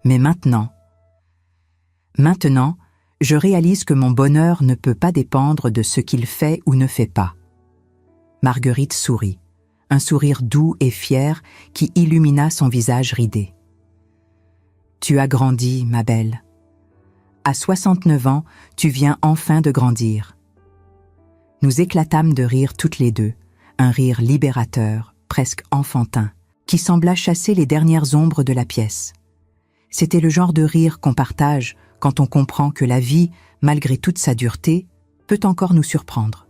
Mais maintenant, je réalise que mon bonheur ne peut pas dépendre de ce qu'il fait ou ne fait pas. Marguerite sourit, un sourire doux et fier qui illumina son visage ridé. Tu as grandi, ma belle. À 69 ans, tu viens enfin de grandir. Nous éclatâmes de rire toutes les deux, un rire libérateur, presque enfantin, qui sembla chasser les dernières ombres de la pièce. C'était le genre de rire qu'on partage quand on comprend que la vie, malgré toute sa dureté, peut encore nous surprendre.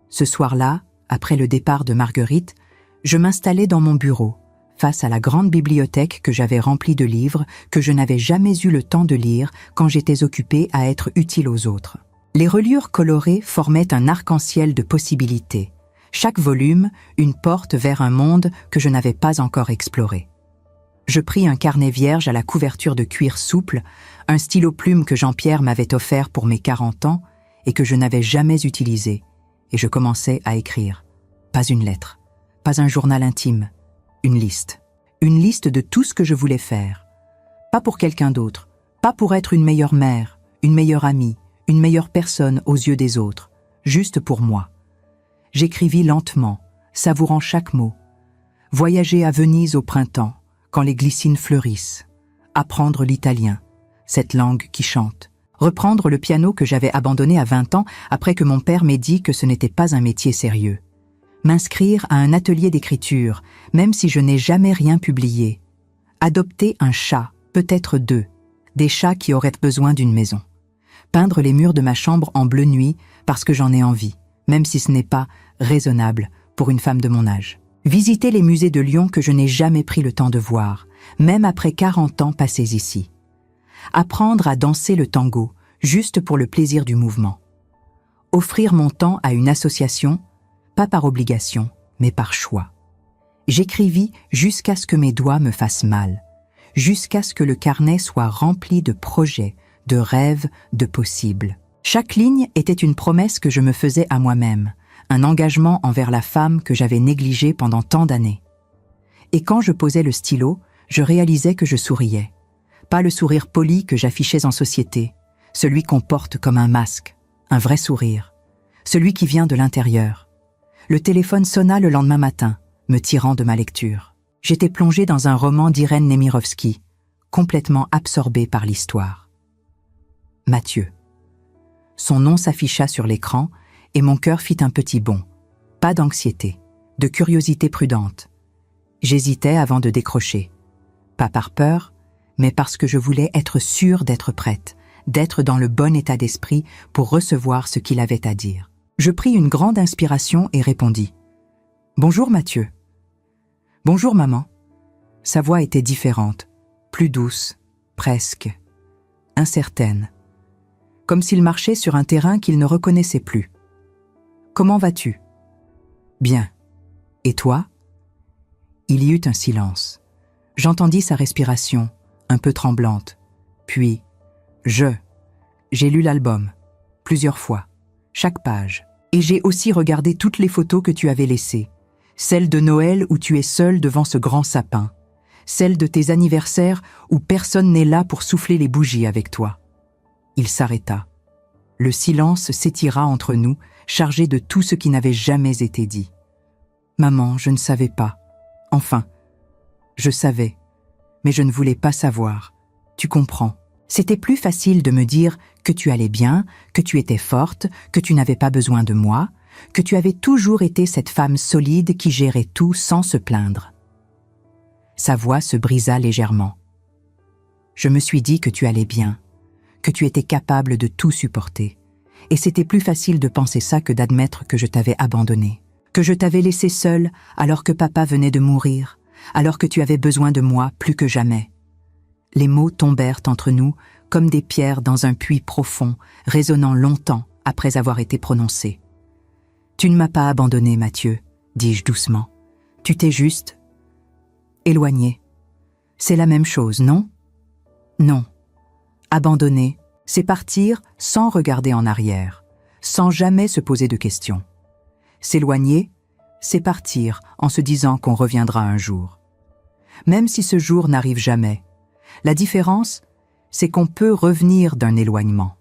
Ce soir-là, après le départ de Marguerite, je m'installai dans mon bureau, face à la grande bibliothèque que j'avais remplie de livres que je n'avais jamais eu le temps de lire quand j'étais occupée à être utile aux autres. Les reliures colorées formaient un arc-en-ciel de possibilités. Chaque volume, une porte vers un monde que je n'avais pas encore exploré. Je pris un carnet vierge à la couverture de cuir souple, un stylo-plume que Jean-Pierre m'avait offert pour mes 40 ans et que je n'avais jamais utilisé, et je commençai à écrire. Pas une lettre, pas un journal intime, une liste. Une liste de tout ce que je voulais faire. Pas pour quelqu'un d'autre, pas pour être une meilleure mère, une meilleure amie, une meilleure personne aux yeux des autres, juste pour moi. J'écrivis lentement, savourant chaque mot. Voyager à Venise au printemps, quand les glycines fleurissent. Apprendre l'italien, cette langue qui chante. Reprendre le piano que j'avais abandonné à 20 ans après que mon père m'ait dit que ce n'était pas un métier sérieux. M'inscrire à un atelier d'écriture, même si je n'ai jamais rien publié. Adopter un chat, peut-être 2, des chats qui auraient besoin d'une maison. Peindre les murs de ma chambre en bleu nuit parce que j'en ai envie, même si ce n'est pas raisonnable pour une femme de mon âge. Visiter les musées de Lyon que je n'ai jamais pris le temps de voir, même après 40 ans passés ici. Apprendre à danser le tango, juste pour le plaisir du mouvement. Offrir mon temps à une association, pas par obligation, mais par choix. J'écrivis jusqu'à ce que mes doigts me fassent mal, jusqu'à ce que le carnet soit rempli de projets, de rêves, de possibles. Chaque ligne était une promesse que je me faisais à moi-même, un engagement envers la femme que j'avais négligée pendant tant d'années. Et quand je posais le stylo, je réalisais que je souriais. Pas le sourire poli que j'affichais en société, celui qu'on porte comme un masque, un vrai sourire, celui qui vient de l'intérieur. Le téléphone sonna le lendemain matin, me tirant de ma lecture. J'étais plongée dans un roman d'Irène Nemirovsky, complètement absorbée par l'histoire. Mathieu. Son nom s'afficha sur l'écran et mon cœur fit un petit bond. Pas d'anxiété, de curiosité prudente. J'hésitais avant de décrocher. Pas par peur, mais parce que je voulais être sûre d'être prête, d'être dans le bon état d'esprit pour recevoir ce qu'il avait à dire. Je pris une grande inspiration et répondis. « Bonjour Mathieu. »« Bonjour maman. » Sa voix était différente, plus douce, presque, incertaine. Comme s'il marchait sur un terrain qu'il ne reconnaissait plus. « Comment vas-tu ?»« Bien. Et toi ?» Il y eut un silence. J'entendis sa respiration, un peu tremblante. Puis, j'ai lu l'album, plusieurs fois, chaque page. Et j'ai aussi regardé toutes les photos que tu avais laissées. Celle de Noël où tu es seule devant ce grand sapin. Celle de tes anniversaires où personne n'est là pour souffler les bougies avec toi. Il s'arrêta. Le silence s'étira entre nous, chargé de tout ce qui n'avait jamais été dit. Maman, je ne savais pas. Enfin, je savais, mais je ne voulais pas savoir. Tu comprends. C'était plus facile de me dire que tu allais bien, que tu étais forte, que tu n'avais pas besoin de moi, que tu avais toujours été cette femme solide qui gérait tout sans se plaindre. Sa voix se brisa légèrement. Je me suis dit que tu allais bien, que tu étais capable de tout supporter. Et c'était plus facile de penser ça que d'admettre que je t'avais abandonnée, que je t'avais laissée seule alors que papa venait de mourir, alors que tu avais besoin de moi plus que jamais. Les mots tombèrent entre nous comme des pierres dans un puits profond, résonnant longtemps après avoir été prononcés. « Tu ne m'as pas abandonné, Mathieu, » dis-je doucement. « Tu t'es juste éloigné. C'est la même chose, non ? Non. Abandonner, c'est partir sans regarder en arrière, sans jamais se poser de questions. S'éloigner, c'est partir en se disant qu'on reviendra un jour. Même si ce jour n'arrive jamais, la différence, c'est qu'on peut revenir d'un éloignement.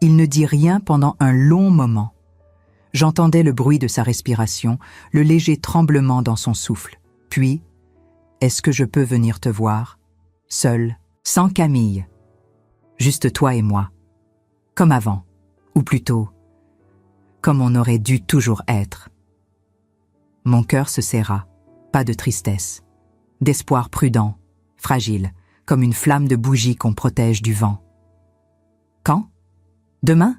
Il ne dit rien pendant un long moment. J'entendais le bruit de sa respiration, le léger tremblement dans son souffle. Puis, est-ce que je peux venir te voir, seule, sans Camille, juste toi et moi, comme avant, ou plutôt, comme on aurait dû toujours être. Mon cœur se serra, pas de tristesse, d'espoir prudent, fragile, comme une flamme de bougie qu'on protège du vent. Quand? Demain?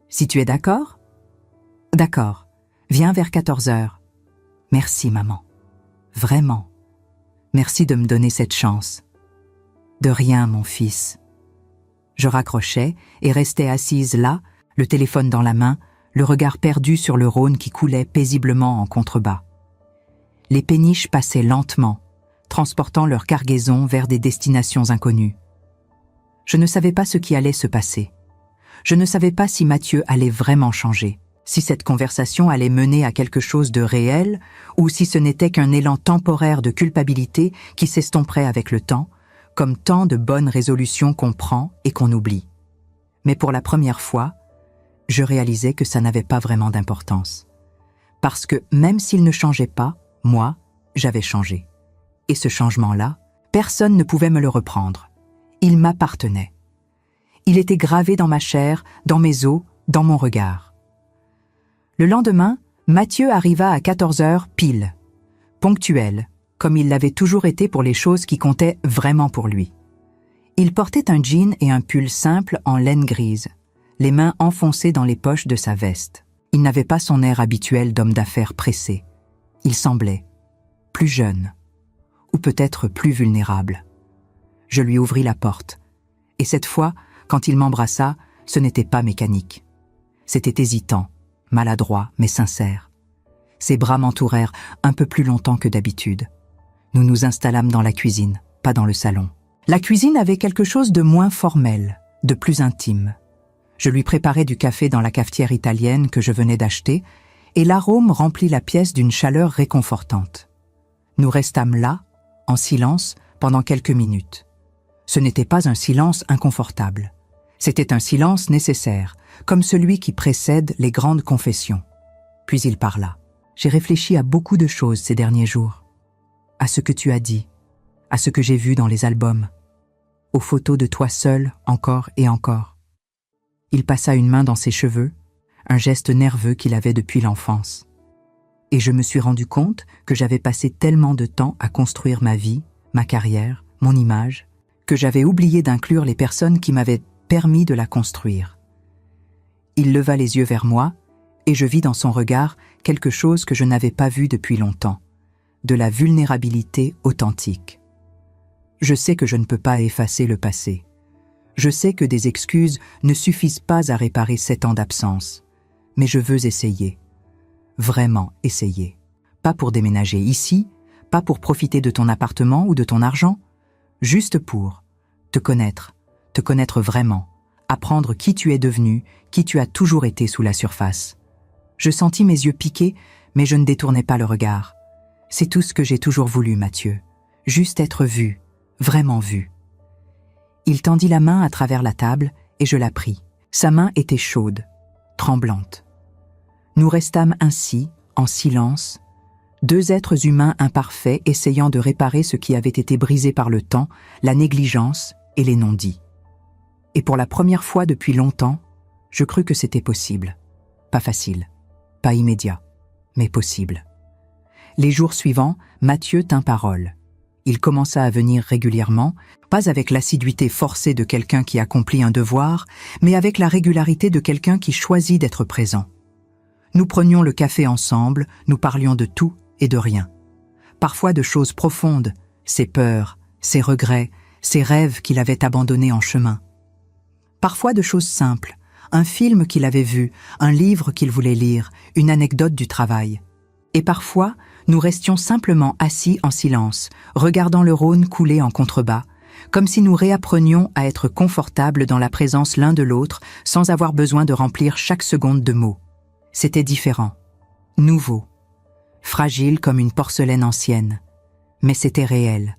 Si tu es d'accord? D'accord, viens vers 14 heures. Merci, maman. Vraiment. Merci de me donner cette chance. De rien, mon fils. Je raccrochais et restais assise là, le téléphone dans la main, le regard perdu sur le Rhône qui coulait paisiblement en contrebas. Les péniches passaient lentement, transportant leur cargaison vers des destinations inconnues. Je ne savais pas ce qui allait se passer. Je ne savais pas si Mathieu allait vraiment changer, si cette conversation allait mener à quelque chose de réel ou si ce n'était qu'un élan temporaire de culpabilité qui s'estomperait avec le temps, comme tant de bonnes résolutions qu'on prend et qu'on oublie. Mais pour la première fois, je réalisais que ça n'avait pas vraiment d'importance. Parce que même s'il ne changeait pas, moi, j'avais changé. Et ce changement-là, personne ne pouvait me le reprendre. Il m'appartenait. Il était gravé dans ma chair, dans mes os, dans mon regard. Le lendemain, Mathieu arriva à 14 heures pile, ponctuel, comme il l'avait toujours été pour les choses qui comptaient vraiment pour lui. Il portait un jean et un pull simple en laine grise, les mains enfoncées dans les poches de sa veste. Il n'avait pas son air habituel d'homme d'affaires pressé. Il semblait plus jeune, ou peut-être plus vulnérable. Je lui ouvris la porte, et cette fois, quand il m'embrassa, ce n'était pas mécanique. C'était hésitant, maladroit, mais sincère. Ses bras m'entourèrent un peu plus longtemps que d'habitude. Nous nous installâmes dans la cuisine, pas dans le salon. La cuisine avait quelque chose de moins formel, de plus intime. Je lui préparais du café dans la cafetière italienne que je venais d'acheter, et l'arôme remplit la pièce d'une chaleur réconfortante. Nous restâmes là, en silence, pendant quelques minutes. Ce n'était pas un silence inconfortable. C'était un silence nécessaire, comme celui qui précède les grandes confessions. Puis il parla. J'ai réfléchi à beaucoup de choses ces derniers jours. À ce que tu as dit, à ce que j'ai vu dans les albums, aux photos de toi seul, encore et encore. Il passa une main dans ses cheveux, un geste nerveux qu'il avait depuis l'enfance. Et je me suis rendu compte que j'avais passé tellement de temps à construire ma vie, ma carrière, mon image, que j'avais oublié d'inclure les personnes qui m'avaient permis de la construire. Il leva les yeux vers moi, et je vis dans son regard quelque chose que je n'avais pas vu depuis longtemps, de la vulnérabilité authentique. Je sais que je ne peux pas effacer le passé. Je sais que des excuses ne suffisent pas à réparer 7 ans d'absence, mais je veux essayer. Vraiment essayer. Pas pour déménager ici, pas pour profiter de ton appartement ou de ton argent, juste pour te connaître vraiment, apprendre qui tu es devenu, qui tu as toujours été sous la surface. Je sentis mes yeux piquer, mais je ne détournais pas le regard. C'est tout ce que j'ai toujours voulu, Mathieu. Juste être vu, vraiment vu. Il tendit la main à travers la table et je la pris. Sa main était chaude, tremblante. Nous restâmes ainsi, en silence, 2 êtres humains imparfaits essayant de réparer ce qui avait été brisé par le temps, la négligence et les non-dits. Et pour la première fois depuis longtemps, je crus que c'était possible. Pas facile, pas immédiat, mais possible. Les jours suivants, Mathieu tint parole. Il commença à venir régulièrement, pas avec l'assiduité forcée de quelqu'un qui accomplit un devoir, mais avec la régularité de quelqu'un qui choisit d'être présent. Nous prenions le café ensemble, nous parlions de tout et de rien. Parfois de choses profondes, ses peurs, ses regrets, ses rêves qu'il avait abandonnés en chemin. Parfois de choses simples, un film qu'il avait vu, un livre qu'il voulait lire, une anecdote du travail. Et parfois, nous restions simplement assis en silence, regardant le Rhône couler en contrebas, comme si nous réapprenions à être confortables dans la présence l'un de l'autre sans avoir besoin de remplir chaque seconde de mots. C'était différent, nouveau, fragile comme une porcelaine ancienne, mais c'était réel.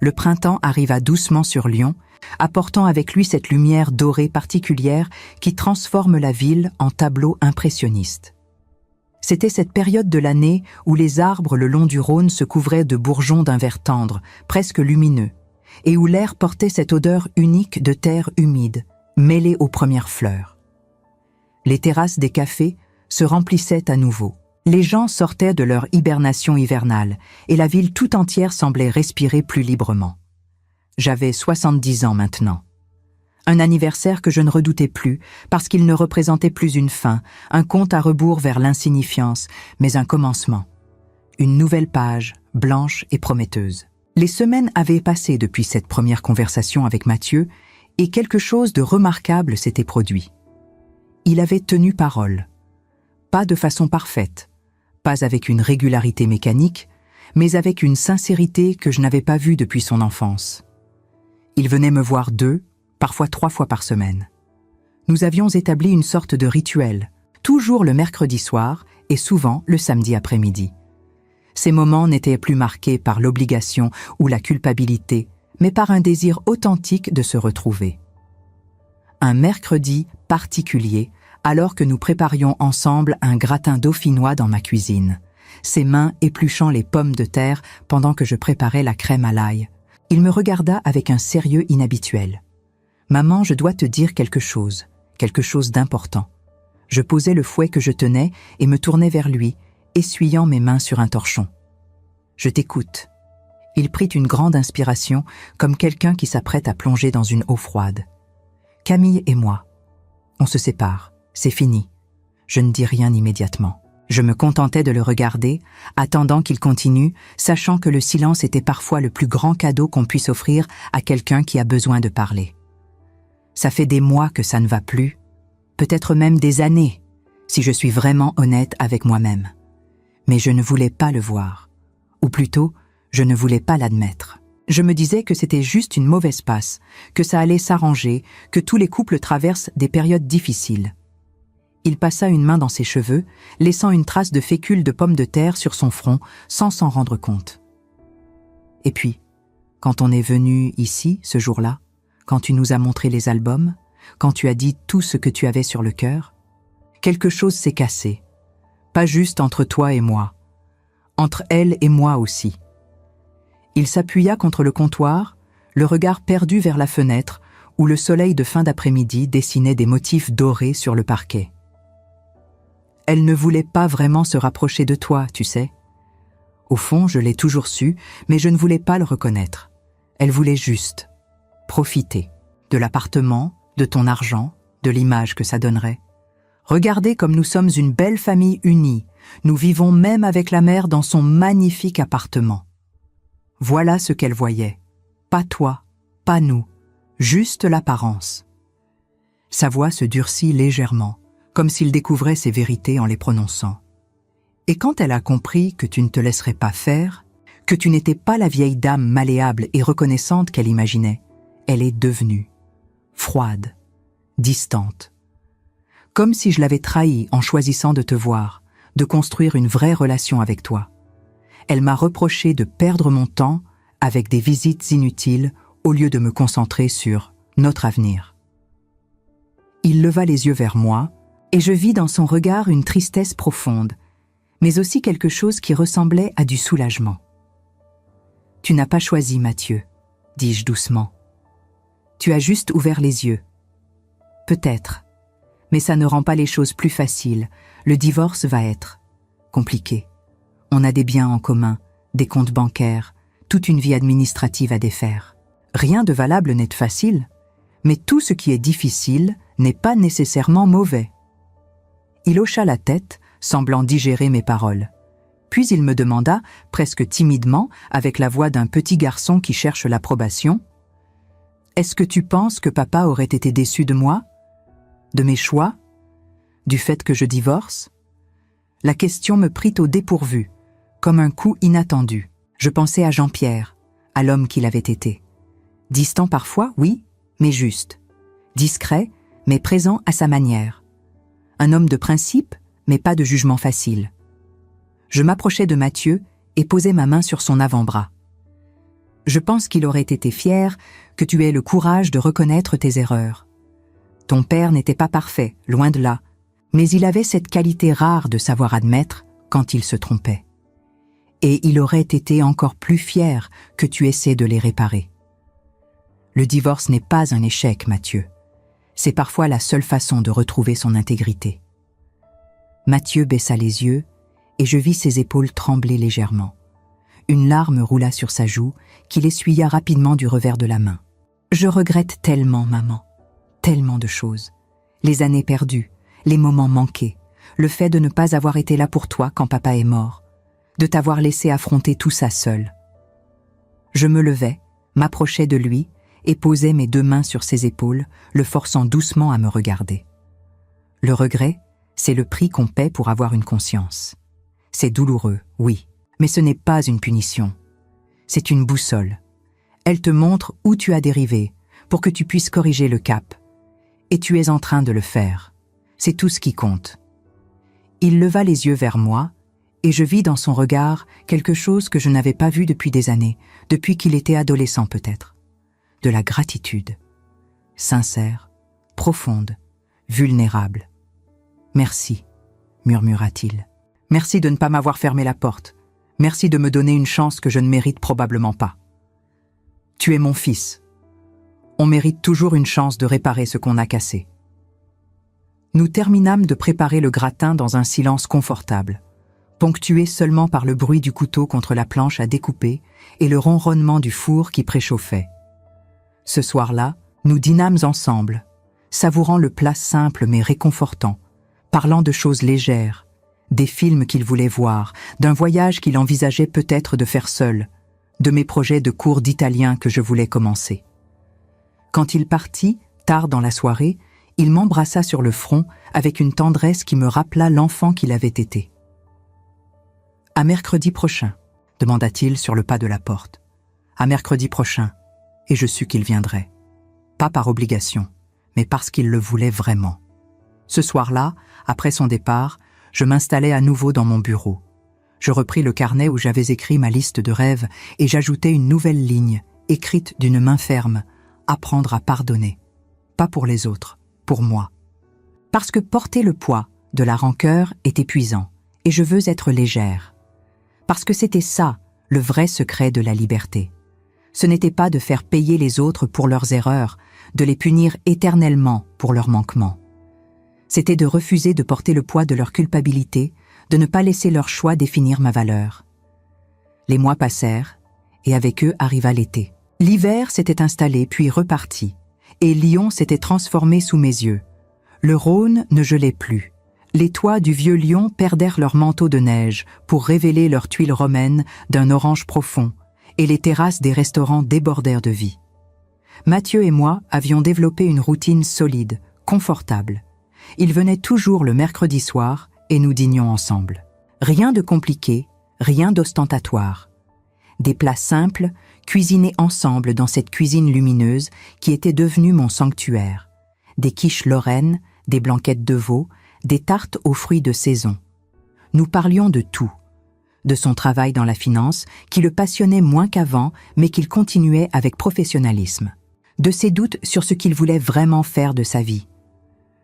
Le printemps arriva doucement sur Lyon, apportant avec lui cette lumière dorée particulière qui transforme la ville en tableau impressionniste. C'était cette période de l'année où les arbres le long du Rhône se couvraient de bourgeons d'un vert tendre, presque lumineux, et où l'air portait cette odeur unique de terre humide, mêlée aux premières fleurs. Les terrasses des cafés, se remplissait à nouveau. Les gens sortaient de leur hibernation hivernale et la ville tout entière semblait respirer plus librement. J'avais 70 ans maintenant. Un anniversaire que je ne redoutais plus parce qu'il ne représentait plus une fin, un compte à rebours vers l'insignifiance, mais un commencement. Une nouvelle page, blanche et prometteuse. Les semaines avaient passé depuis cette première conversation avec Mathieu et quelque chose de remarquable s'était produit. Il avait tenu parole. Pas de façon parfaite, pas avec une régularité mécanique, mais avec une sincérité que je n'avais pas vue depuis son enfance. Il venait me voir 2, parfois 3 fois par semaine. Nous avions établi une sorte de rituel, toujours le mercredi soir et souvent le samedi après-midi. Ces moments n'étaient plus marqués par l'obligation ou la culpabilité, mais par un désir authentique de se retrouver. Un mercredi particulier, alors que nous préparions ensemble un gratin dauphinois dans ma cuisine, ses mains épluchant les pommes de terre pendant que je préparais la crème à l'ail. Il me regarda avec un sérieux inhabituel. « Maman, je dois te dire quelque chose d'important. » Je posai le fouet que je tenais et me tournai vers lui, essuyant mes mains sur un torchon. « Je t'écoute. » Il prit une grande inspiration, comme quelqu'un qui s'apprête à plonger dans une eau froide. « Camille et moi. On se sépare. C'est fini. » Je ne dis rien immédiatement. Je me contentais de le regarder, attendant qu'il continue, sachant que le silence était parfois le plus grand cadeau qu'on puisse offrir à quelqu'un qui a besoin de parler. Ça fait des mois que ça ne va plus, peut-être même des années, si je suis vraiment honnête avec moi-même. Mais je ne voulais pas le voir. Ou plutôt, je ne voulais pas l'admettre. Je me disais que c'était juste une mauvaise passe, que ça allait s'arranger, que tous les couples traversent des périodes difficiles. Il passa une main dans ses cheveux, laissant une trace de fécule de pommes de terre sur son front sans s'en rendre compte. Et puis, quand on est venu ici, ce jour-là, quand tu nous as montré les albums, quand tu as dit tout ce que tu avais sur le cœur, quelque chose s'est cassé. Pas juste entre toi et moi, entre elle et moi aussi. Il s'appuya contre le comptoir, le regard perdu vers la fenêtre, où le soleil de fin d'après-midi dessinait des motifs dorés sur le parquet. Elle ne voulait pas vraiment se rapprocher de toi, tu sais. Au fond, je l'ai toujours su, mais je ne voulais pas le reconnaître. Elle voulait juste profiter de l'appartement, de ton argent, de l'image que ça donnerait. Regardez comme nous sommes une belle famille unie. Nous vivons même avec la mère dans son magnifique appartement. Voilà ce qu'elle voyait. Pas toi, pas nous, juste l'apparence. Sa voix se durcit légèrement, comme s'il découvrait ses vérités en les prononçant. Et quand elle a compris que tu ne te laisserais pas faire, que tu n'étais pas la vieille dame malléable et reconnaissante qu'elle imaginait, elle est devenue froide, distante. Comme si je l'avais trahie en choisissant de te voir, de construire une vraie relation avec toi. Elle m'a reproché de perdre mon temps avec des visites inutiles au lieu de me concentrer sur notre avenir. Il leva les yeux vers moi, et je vis dans son regard une tristesse profonde, mais aussi quelque chose qui ressemblait à du soulagement. « Tu n'as pas choisi, Mathieu, » dis-je doucement. « Tu as juste ouvert les yeux. Peut-être, mais ça ne rend pas les choses plus faciles. Le divorce va être compliqué. On a des biens en commun, des comptes bancaires, toute une vie administrative à défaire. Rien de valable n'est facile, mais tout ce qui est difficile n'est pas nécessairement mauvais. » Il hocha la tête, semblant digérer mes paroles. Puis il me demanda, presque timidement, avec la voix d'un petit garçon qui cherche l'approbation, « Est-ce que tu penses que papa aurait été déçu de moi? De mes choix? Du fait que je divorce ?» La question me prit au dépourvu, comme un coup inattendu. Je pensais à Jean-Pierre, à l'homme qu'il avait été. Distant parfois, oui, mais juste. Discret, mais présent à sa manière. Un homme de principe, mais pas de jugement facile. Je m'approchai de Mathieu et posai ma main sur son avant-bras. Je pense qu'il aurait été fier que tu aies le courage de reconnaître tes erreurs. Ton père n'était pas parfait, loin de là, mais il avait cette qualité rare de savoir admettre quand il se trompait. Et il aurait été encore plus fier que tu essaies de les réparer. Le divorce n'est pas un échec, Mathieu. C'est parfois la seule façon de retrouver son intégrité. Mathieu baissa les yeux, et je vis ses épaules trembler légèrement. Une larme roula sur sa joue, qu'il essuya rapidement du revers de la main. « Je regrette tellement, maman. Tellement de choses. Les années perdues, les moments manqués, le fait de ne pas avoir été là pour toi quand papa est mort, de t'avoir laissé affronter tout ça seul. » Je me levai, m'approchai de lui et posai mes 2 mains sur ses épaules, le forçant doucement à me regarder. Le regret, c'est le prix qu'on paie pour avoir une conscience. C'est douloureux, oui, mais ce n'est pas une punition. C'est une boussole. Elle te montre où tu as dérivé, pour que tu puisses corriger le cap. Et tu es en train de le faire. C'est tout ce qui compte. Il leva les yeux vers moi, et je vis dans son regard quelque chose que je n'avais pas vu depuis des années, depuis qu'il était adolescent peut-être. De la gratitude. Sincère, profonde, vulnérable. « Merci », murmura-t-il. « Merci de ne pas m'avoir fermé la porte. Merci de me donner une chance que je ne mérite probablement pas. Tu es mon fils. On mérite toujours une chance de réparer ce qu'on a cassé. » Nous terminâmes de préparer le gratin dans un silence confortable, ponctué seulement par le bruit du couteau contre la planche à découper et le ronronnement du four qui préchauffait. Ce soir-là, nous dînâmes ensemble, savourant le plat simple mais réconfortant, parlant de choses légères, des films qu'il voulait voir, d'un voyage qu'il envisageait peut-être de faire seul, de mes projets de cours d'italien que je voulais commencer. Quand il partit, tard dans la soirée, il m'embrassa sur le front avec une tendresse qui me rappela l'enfant qu'il avait été. « À mercredi prochain », demanda-t-il sur le pas de la porte. « À mercredi prochain », et je sus qu'il viendrait. Pas par obligation, mais parce qu'il le voulait vraiment. Ce soir-là, après son départ, je m'installai à nouveau dans mon bureau. Je repris le carnet où j'avais écrit ma liste de rêves et j'ajoutai une nouvelle ligne, écrite d'une main ferme, « Apprendre à pardonner. Pas pour les autres, pour moi. Parce que porter le poids de la rancœur est épuisant, et je veux être légère. Parce que c'était ça, le vrai secret de la liberté. Ce n'était pas de faire payer les autres pour leurs erreurs, de les punir éternellement pour leurs manquements. C'était de refuser de porter le poids de leur culpabilité, de ne pas laisser leur choix définir ma valeur. Les mois passèrent, et avec eux arriva l'été. L'hiver s'était installé puis reparti, et Lyon s'était transformé sous mes yeux. Le Rhône ne gelait plus. Les toits du vieux Lyon perdèrent leur manteau de neige pour révéler leurs tuiles romaines d'un orange profond, et les terrasses des restaurants débordèrent de vie. Mathieu et moi avions développé une routine solide, confortable. Il venait toujours le mercredi soir et nous dînions ensemble. Rien de compliqué, rien d'ostentatoire. Des plats simples, cuisinés ensemble dans cette cuisine lumineuse qui était devenue mon sanctuaire. Des quiches lorraines, des blanquettes de veau, des tartes aux fruits de saison. Nous parlions de tout. De son travail dans la finance, qui le passionnait moins qu'avant, mais qu'il continuait avec professionnalisme. De ses doutes sur ce qu'il voulait vraiment faire de sa vie.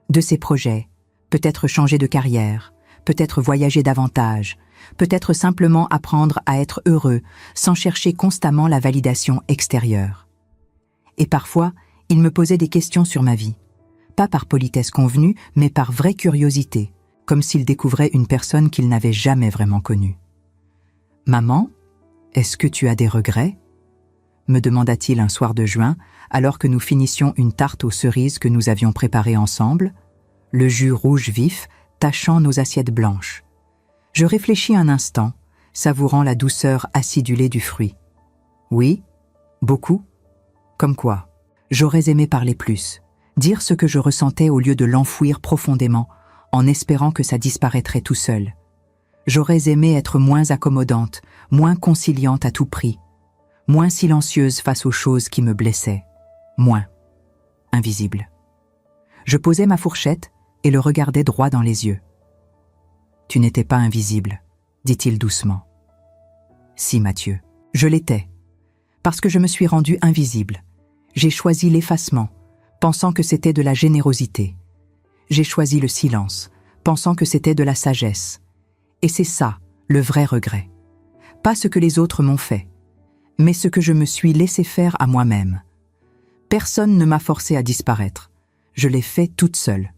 De ses projets, peut-être changer de carrière, peut-être voyager davantage, peut-être simplement apprendre à être heureux sans chercher constamment la validation extérieure. Et parfois, il me posait des questions sur ma vie. Pas par politesse convenue, mais par vraie curiosité, comme s'il découvrait une personne qu'il n'avait jamais vraiment connue. « Maman, est-ce que tu as des regrets ?» me demanda-t-il un soir de juin, alors que nous finissions une tarte aux cerises que nous avions préparée ensemble, le jus rouge vif tachant nos assiettes blanches. Je réfléchis un instant, savourant la douceur acidulée du fruit. « Oui, beaucoup. Comme quoi, j'aurais aimé parler plus, dire ce que je ressentais au lieu de l'enfouir profondément, en espérant que ça disparaîtrait tout seul. J'aurais aimé être moins accommodante, moins conciliante à tout prix, moins silencieuse face aux choses qui me blessaient, moins invisible. Je posais ma fourchette et le regardais droit dans les yeux. « Tu n'étais pas invisible, » dit-il doucement. « Si, Mathieu, je l'étais. Parce que je me suis rendu invisible. J'ai choisi l'effacement, pensant que c'était de la générosité. J'ai choisi le silence, pensant que c'était de la sagesse. Et c'est ça, le vrai regret. Pas ce que les autres m'ont fait, mais ce que je me suis laissé faire à moi-même. Personne ne m'a forcé à disparaître. Je l'ai fait toute seule. »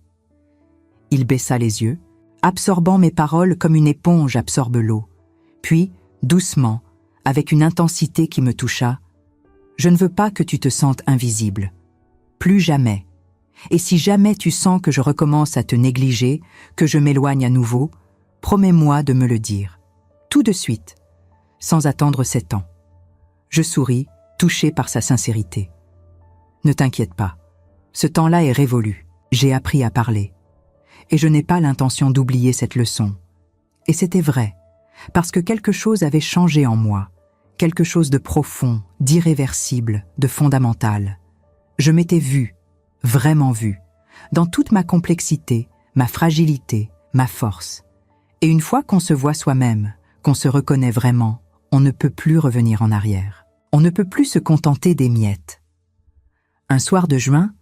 Il baissa les yeux, absorbant mes paroles comme une éponge absorbe l'eau. Puis, doucement, avec une intensité qui me toucha, « Je ne veux pas que tu te sentes invisible. Plus jamais. Et si jamais tu sens que je recommence à te négliger, que je m'éloigne à nouveau, promets-moi de me le dire. Tout de suite, sans attendre 7 ans. » Je souris, touché par sa sincérité. « Ne t'inquiète pas. Ce temps-là est révolu. J'ai appris à parler. Et je n'ai pas l'intention d'oublier cette leçon. » Et c'était vrai, parce que quelque chose avait changé en moi, quelque chose de profond, d'irréversible, de fondamental. Je m'étais vu, vraiment vu, dans toute ma complexité, ma fragilité, ma force. Et une fois qu'on se voit soi-même, qu'on se reconnaît vraiment, on ne peut plus revenir en arrière. On ne peut plus se contenter des miettes. Un soir de juin,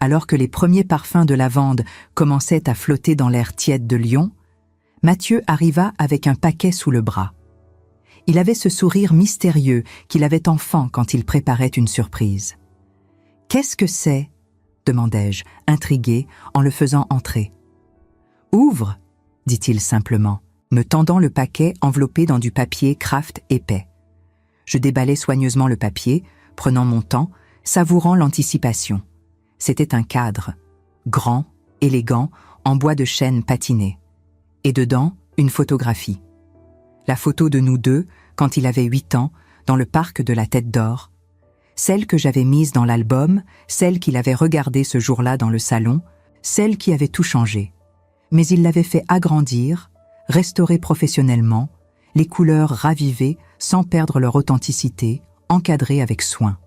alors que les premiers parfums de lavande commençaient à flotter dans l'air tiède de Lyon, Mathieu arriva avec un paquet sous le bras. Il avait ce sourire mystérieux qu'il avait enfant quand il préparait une surprise. « Qu'est-ce que c'est » demandai-je, intrigué, en le faisant entrer. « Ouvre » dit-il simplement, me tendant le paquet enveloppé dans du papier Kraft épais. Je déballai soigneusement le papier, prenant mon temps, savourant l'anticipation. C'était un cadre, grand, élégant, en bois de chêne patiné. Et dedans, une photographie. La photo de nous deux, quand il avait 8 ans, dans le parc de la Tête d'Or. Celle que j'avais mise dans l'album, celle qu'il avait regardée ce jour-là dans le salon, celle qui avait tout changé. Mais il l'avait fait agrandir, restaurer professionnellement, les couleurs ravivées sans perdre leur authenticité, encadrées avec soin.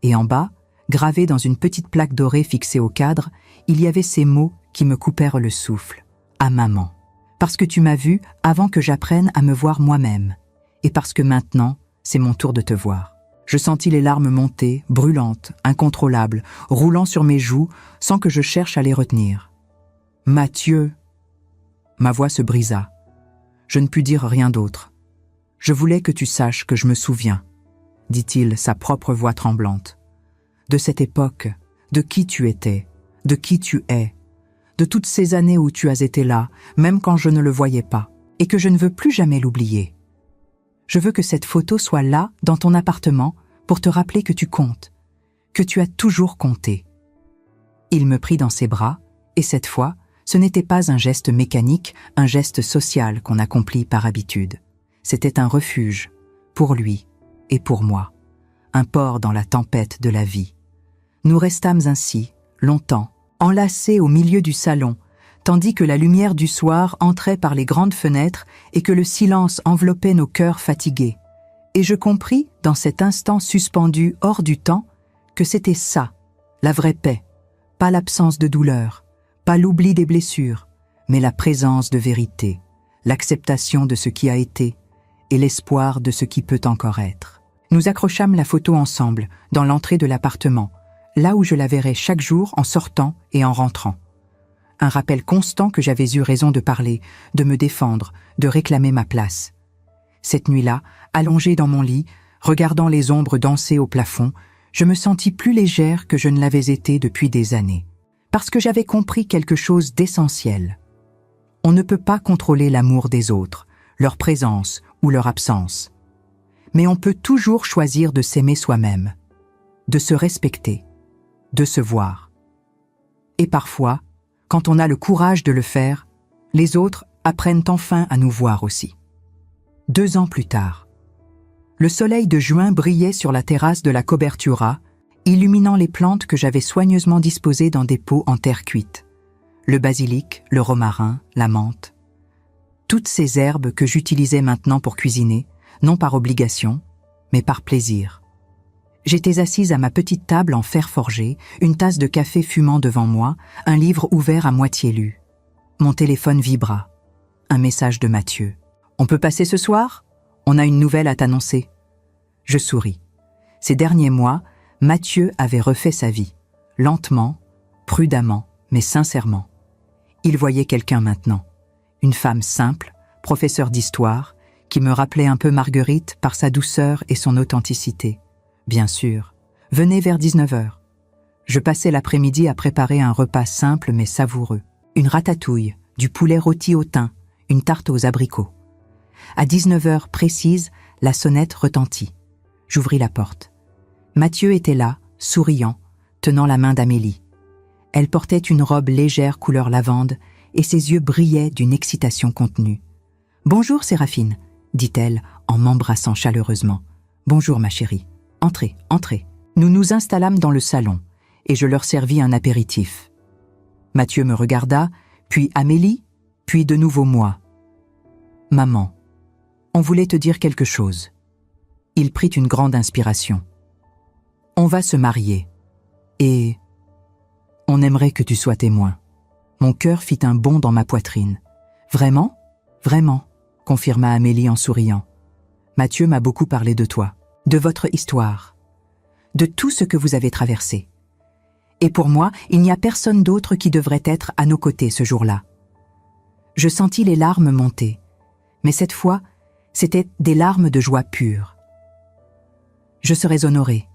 Et en bas, gravé dans une petite plaque dorée fixée au cadre, il y avait ces mots qui me coupèrent le souffle. « À maman. Parce que tu m'as vu avant que j'apprenne à me voir moi-même. Et parce que maintenant, c'est mon tour de te voir. » Je sentis les larmes monter, brûlantes, incontrôlables, roulant sur mes joues, sans que je cherche à les retenir. « Mathieu !» Ma voix se brisa. Je ne pus dire rien d'autre. « Je voulais que tu saches que je me souviens, » dit-il, sa propre voix tremblante. « De cette époque, de qui tu étais, de qui tu es, de toutes ces années où tu as été là, même quand je ne le voyais pas, et que je ne veux plus jamais l'oublier. Je veux que cette photo soit là, dans ton appartement, pour te rappeler que tu comptes, que tu as toujours compté. » Il me prit dans ses bras, et cette fois, ce n'était pas un geste mécanique, un geste social qu'on accomplit par habitude. C'était un refuge, pour lui et pour moi, un port dans la tempête de la vie. Nous restâmes ainsi, longtemps, enlacés au milieu du salon, tandis que la lumière du soir entrait par les grandes fenêtres et que le silence enveloppait nos cœurs fatigués. Et je compris, dans cet instant suspendu hors du temps, que c'était ça, la vraie paix, pas l'absence de douleur, pas l'oubli des blessures, mais la présence de vérité, l'acceptation de ce qui a été et l'espoir de ce qui peut encore être. Nous accrochâmes la photo ensemble, dans l'entrée de l'appartement, là où je la verrais chaque jour en sortant et en rentrant. Un rappel constant que j'avais eu raison de parler, de me défendre, de réclamer ma place. Cette nuit-là, allongée dans mon lit, regardant les ombres danser au plafond, je me sentis plus légère que je ne l'avais été depuis des années. Parce que j'avais compris quelque chose d'essentiel. On ne peut pas contrôler l'amour des autres, leur présence ou leur absence. Mais on peut toujours choisir de s'aimer soi-même, de se respecter, de se voir. Et parfois, quand on a le courage de le faire, les autres apprennent enfin à nous voir aussi. 2 ans plus tard, le soleil de juin brillait sur la terrasse de la Cobertura, illuminant les plantes que j'avais soigneusement disposées dans des pots en terre cuite. Le basilic, le romarin, la menthe. Toutes ces herbes que j'utilisais maintenant pour cuisiner, non par obligation, mais par plaisir. J'étais assise à ma petite table en fer forgé, une tasse de café fumant devant moi, un livre ouvert à moitié lu. Mon téléphone vibra. Un message de Mathieu. « On peut passer ce soir ? On a une nouvelle à t'annoncer. » Je souris. Ces derniers mois, Mathieu avait refait sa vie. Lentement, prudemment, mais sincèrement. Il voyait quelqu'un maintenant. Une femme simple, professeure d'histoire, qui me rappelait un peu Marguerite par sa douceur et son authenticité. Bien sûr, venait vers 19h. Je passais l'après-midi à préparer un repas simple mais savoureux. Une ratatouille, du poulet rôti au thym, une tarte aux abricots. À 19h précise, la sonnette retentit. J'ouvris la porte. Mathieu était là, souriant, tenant la main d'Amélie. Elle portait une robe légère couleur lavande et ses yeux brillaient d'une excitation contenue. « Bonjour, Séraphine », dit-elle en m'embrassant chaleureusement. « Bonjour, ma chérie. Entrez, entrez. » Nous nous installâmes dans le salon et je leur servis un apéritif. Mathieu me regarda, puis Amélie, puis de nouveau moi. « Maman, on voulait te dire quelque chose. » Il prit une grande inspiration. « On va se marier. Et on aimerait que tu sois témoin. » Mon cœur fit un bond dans ma poitrine. « Vraiment ? Vraiment ?» confirma Amélie en souriant. « Mathieu m'a beaucoup parlé de toi, de votre histoire, de tout ce que vous avez traversé. Et pour moi, il n'y a personne d'autre qui devrait être à nos côtés ce jour-là. » Je sentis les larmes monter, mais cette fois, c'étaient des larmes de joie pure. Je serais honorée.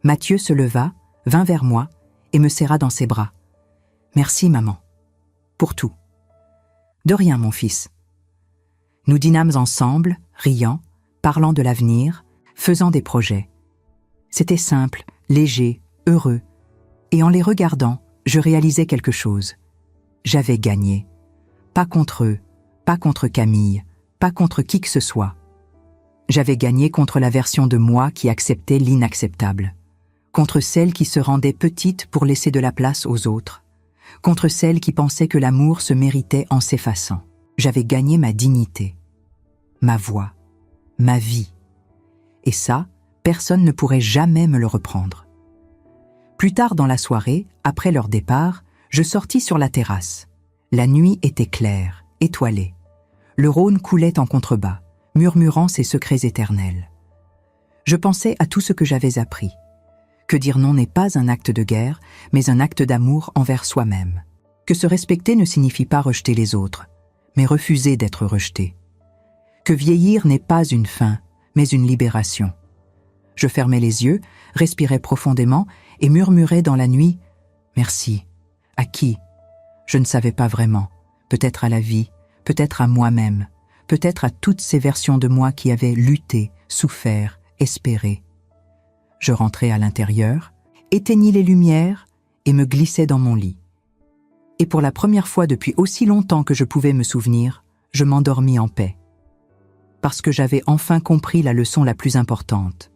Mathieu se leva, vint vers moi et me serra dans ses bras. « Merci, maman. Pour tout. »« De rien, mon fils. » Nous dînâmes ensemble, riant, parlant de l'avenir, faisant des projets. C'était simple, léger, heureux, et en les regardant, je réalisais quelque chose. J'avais gagné. Pas contre eux, pas contre Camille, pas contre qui que ce soit. J'avais gagné contre la version de moi qui acceptait l'inacceptable, contre celle qui se rendait petite pour laisser de la place aux autres, contre celle qui pensait que l'amour se méritait en s'effaçant. J'avais gagné ma dignité, ma voix, ma vie. Et ça, personne ne pourrait jamais me le reprendre. Plus tard dans la soirée, après leur départ, je sortis sur la terrasse. La nuit était claire, étoilée. Le Rhône coulait en contrebas, murmurant ses secrets éternels. Je pensais à tout ce que j'avais appris. Que dire non n'est pas un acte de guerre, mais un acte d'amour envers soi-même. Que se respecter ne signifie pas rejeter les autres, mais refuser d'être rejeté. Que vieillir n'est pas une fin, mais une libération. Je fermais les yeux, respirais profondément et murmurais dans la nuit « Merci. À qui ? Je ne savais pas vraiment. Peut-être à la vie, peut-être à moi-même, peut-être à toutes ces versions de moi qui avaient lutté, souffert, espéré. » Je rentrais à l'intérieur, éteignis les lumières et me glissais dans mon lit. Et pour la première fois depuis aussi longtemps que je pouvais me souvenir, je m'endormis en paix. Parce que j'avais enfin compris la leçon la plus importante.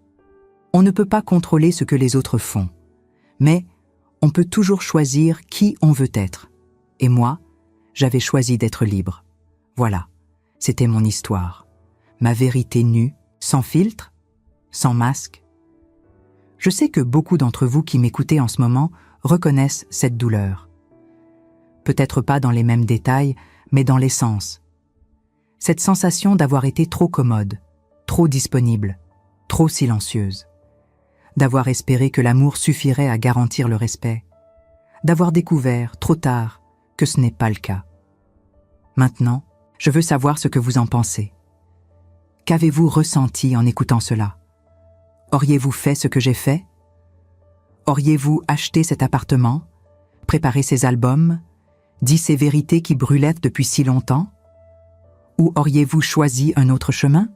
On ne peut pas contrôler ce que les autres font, mais on peut toujours choisir qui on veut être. Et moi, j'avais choisi d'être libre. Voilà, c'était mon histoire. Ma vérité nue, sans filtre, sans masque. Je sais que beaucoup d'entre vous qui m'écoutez en ce moment reconnaissent cette douleur. Peut-être pas dans les mêmes détails, mais dans l'essence. Cette sensation d'avoir été trop commode, trop disponible, trop silencieuse. D'avoir espéré que l'amour suffirait à garantir le respect. D'avoir découvert, trop tard, que ce n'est pas le cas. Maintenant, je veux savoir ce que vous en pensez. Qu'avez-vous ressenti en écoutant cela ? Auriez-vous fait ce que j'ai fait ? Auriez-vous acheté cet appartement, préparé ces albums, dit ces vérités qui brûlaient depuis si longtemps ? Ou auriez-vous choisi un autre chemin ?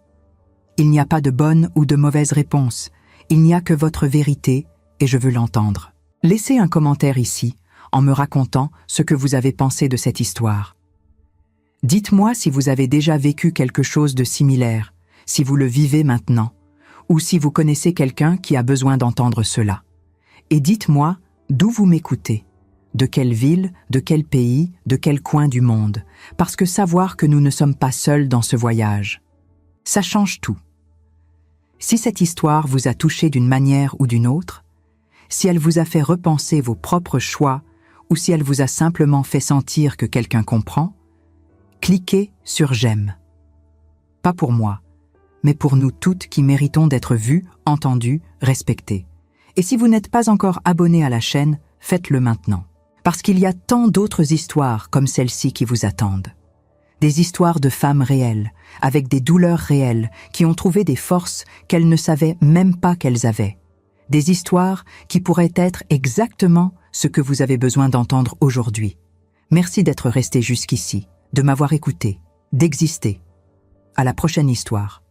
Il n'y a pas de bonne ou de mauvaise réponse. Il n'y a que votre vérité et je veux l'entendre. Laissez un commentaire ici en me racontant ce que vous avez pensé de cette histoire. Dites-moi si vous avez déjà vécu quelque chose de similaire, si vous le vivez maintenant, ou si vous connaissez quelqu'un qui a besoin d'entendre cela. Et dites-moi d'où vous m'écoutez, de quelle ville, de quel pays, de quel coin du monde, parce que savoir que nous ne sommes pas seuls dans ce voyage, ça change tout. Si cette histoire vous a touché d'une manière ou d'une autre, si elle vous a fait repenser vos propres choix ou si elle vous a simplement fait sentir que quelqu'un comprend, cliquez sur « J'aime ». Pas pour moi, mais pour nous toutes qui méritons d'être vues, entendues, respectées. Et si vous n'êtes pas encore abonné à la chaîne, faites-le maintenant. Parce qu'il y a tant d'autres histoires comme celle-ci qui vous attendent. Des histoires de femmes réelles, avec des douleurs réelles, qui ont trouvé des forces qu'elles ne savaient même pas qu'elles avaient. Des histoires qui pourraient être exactement ce que vous avez besoin d'entendre aujourd'hui. Merci d'être resté jusqu'ici, de m'avoir écouté, d'exister. À la prochaine histoire.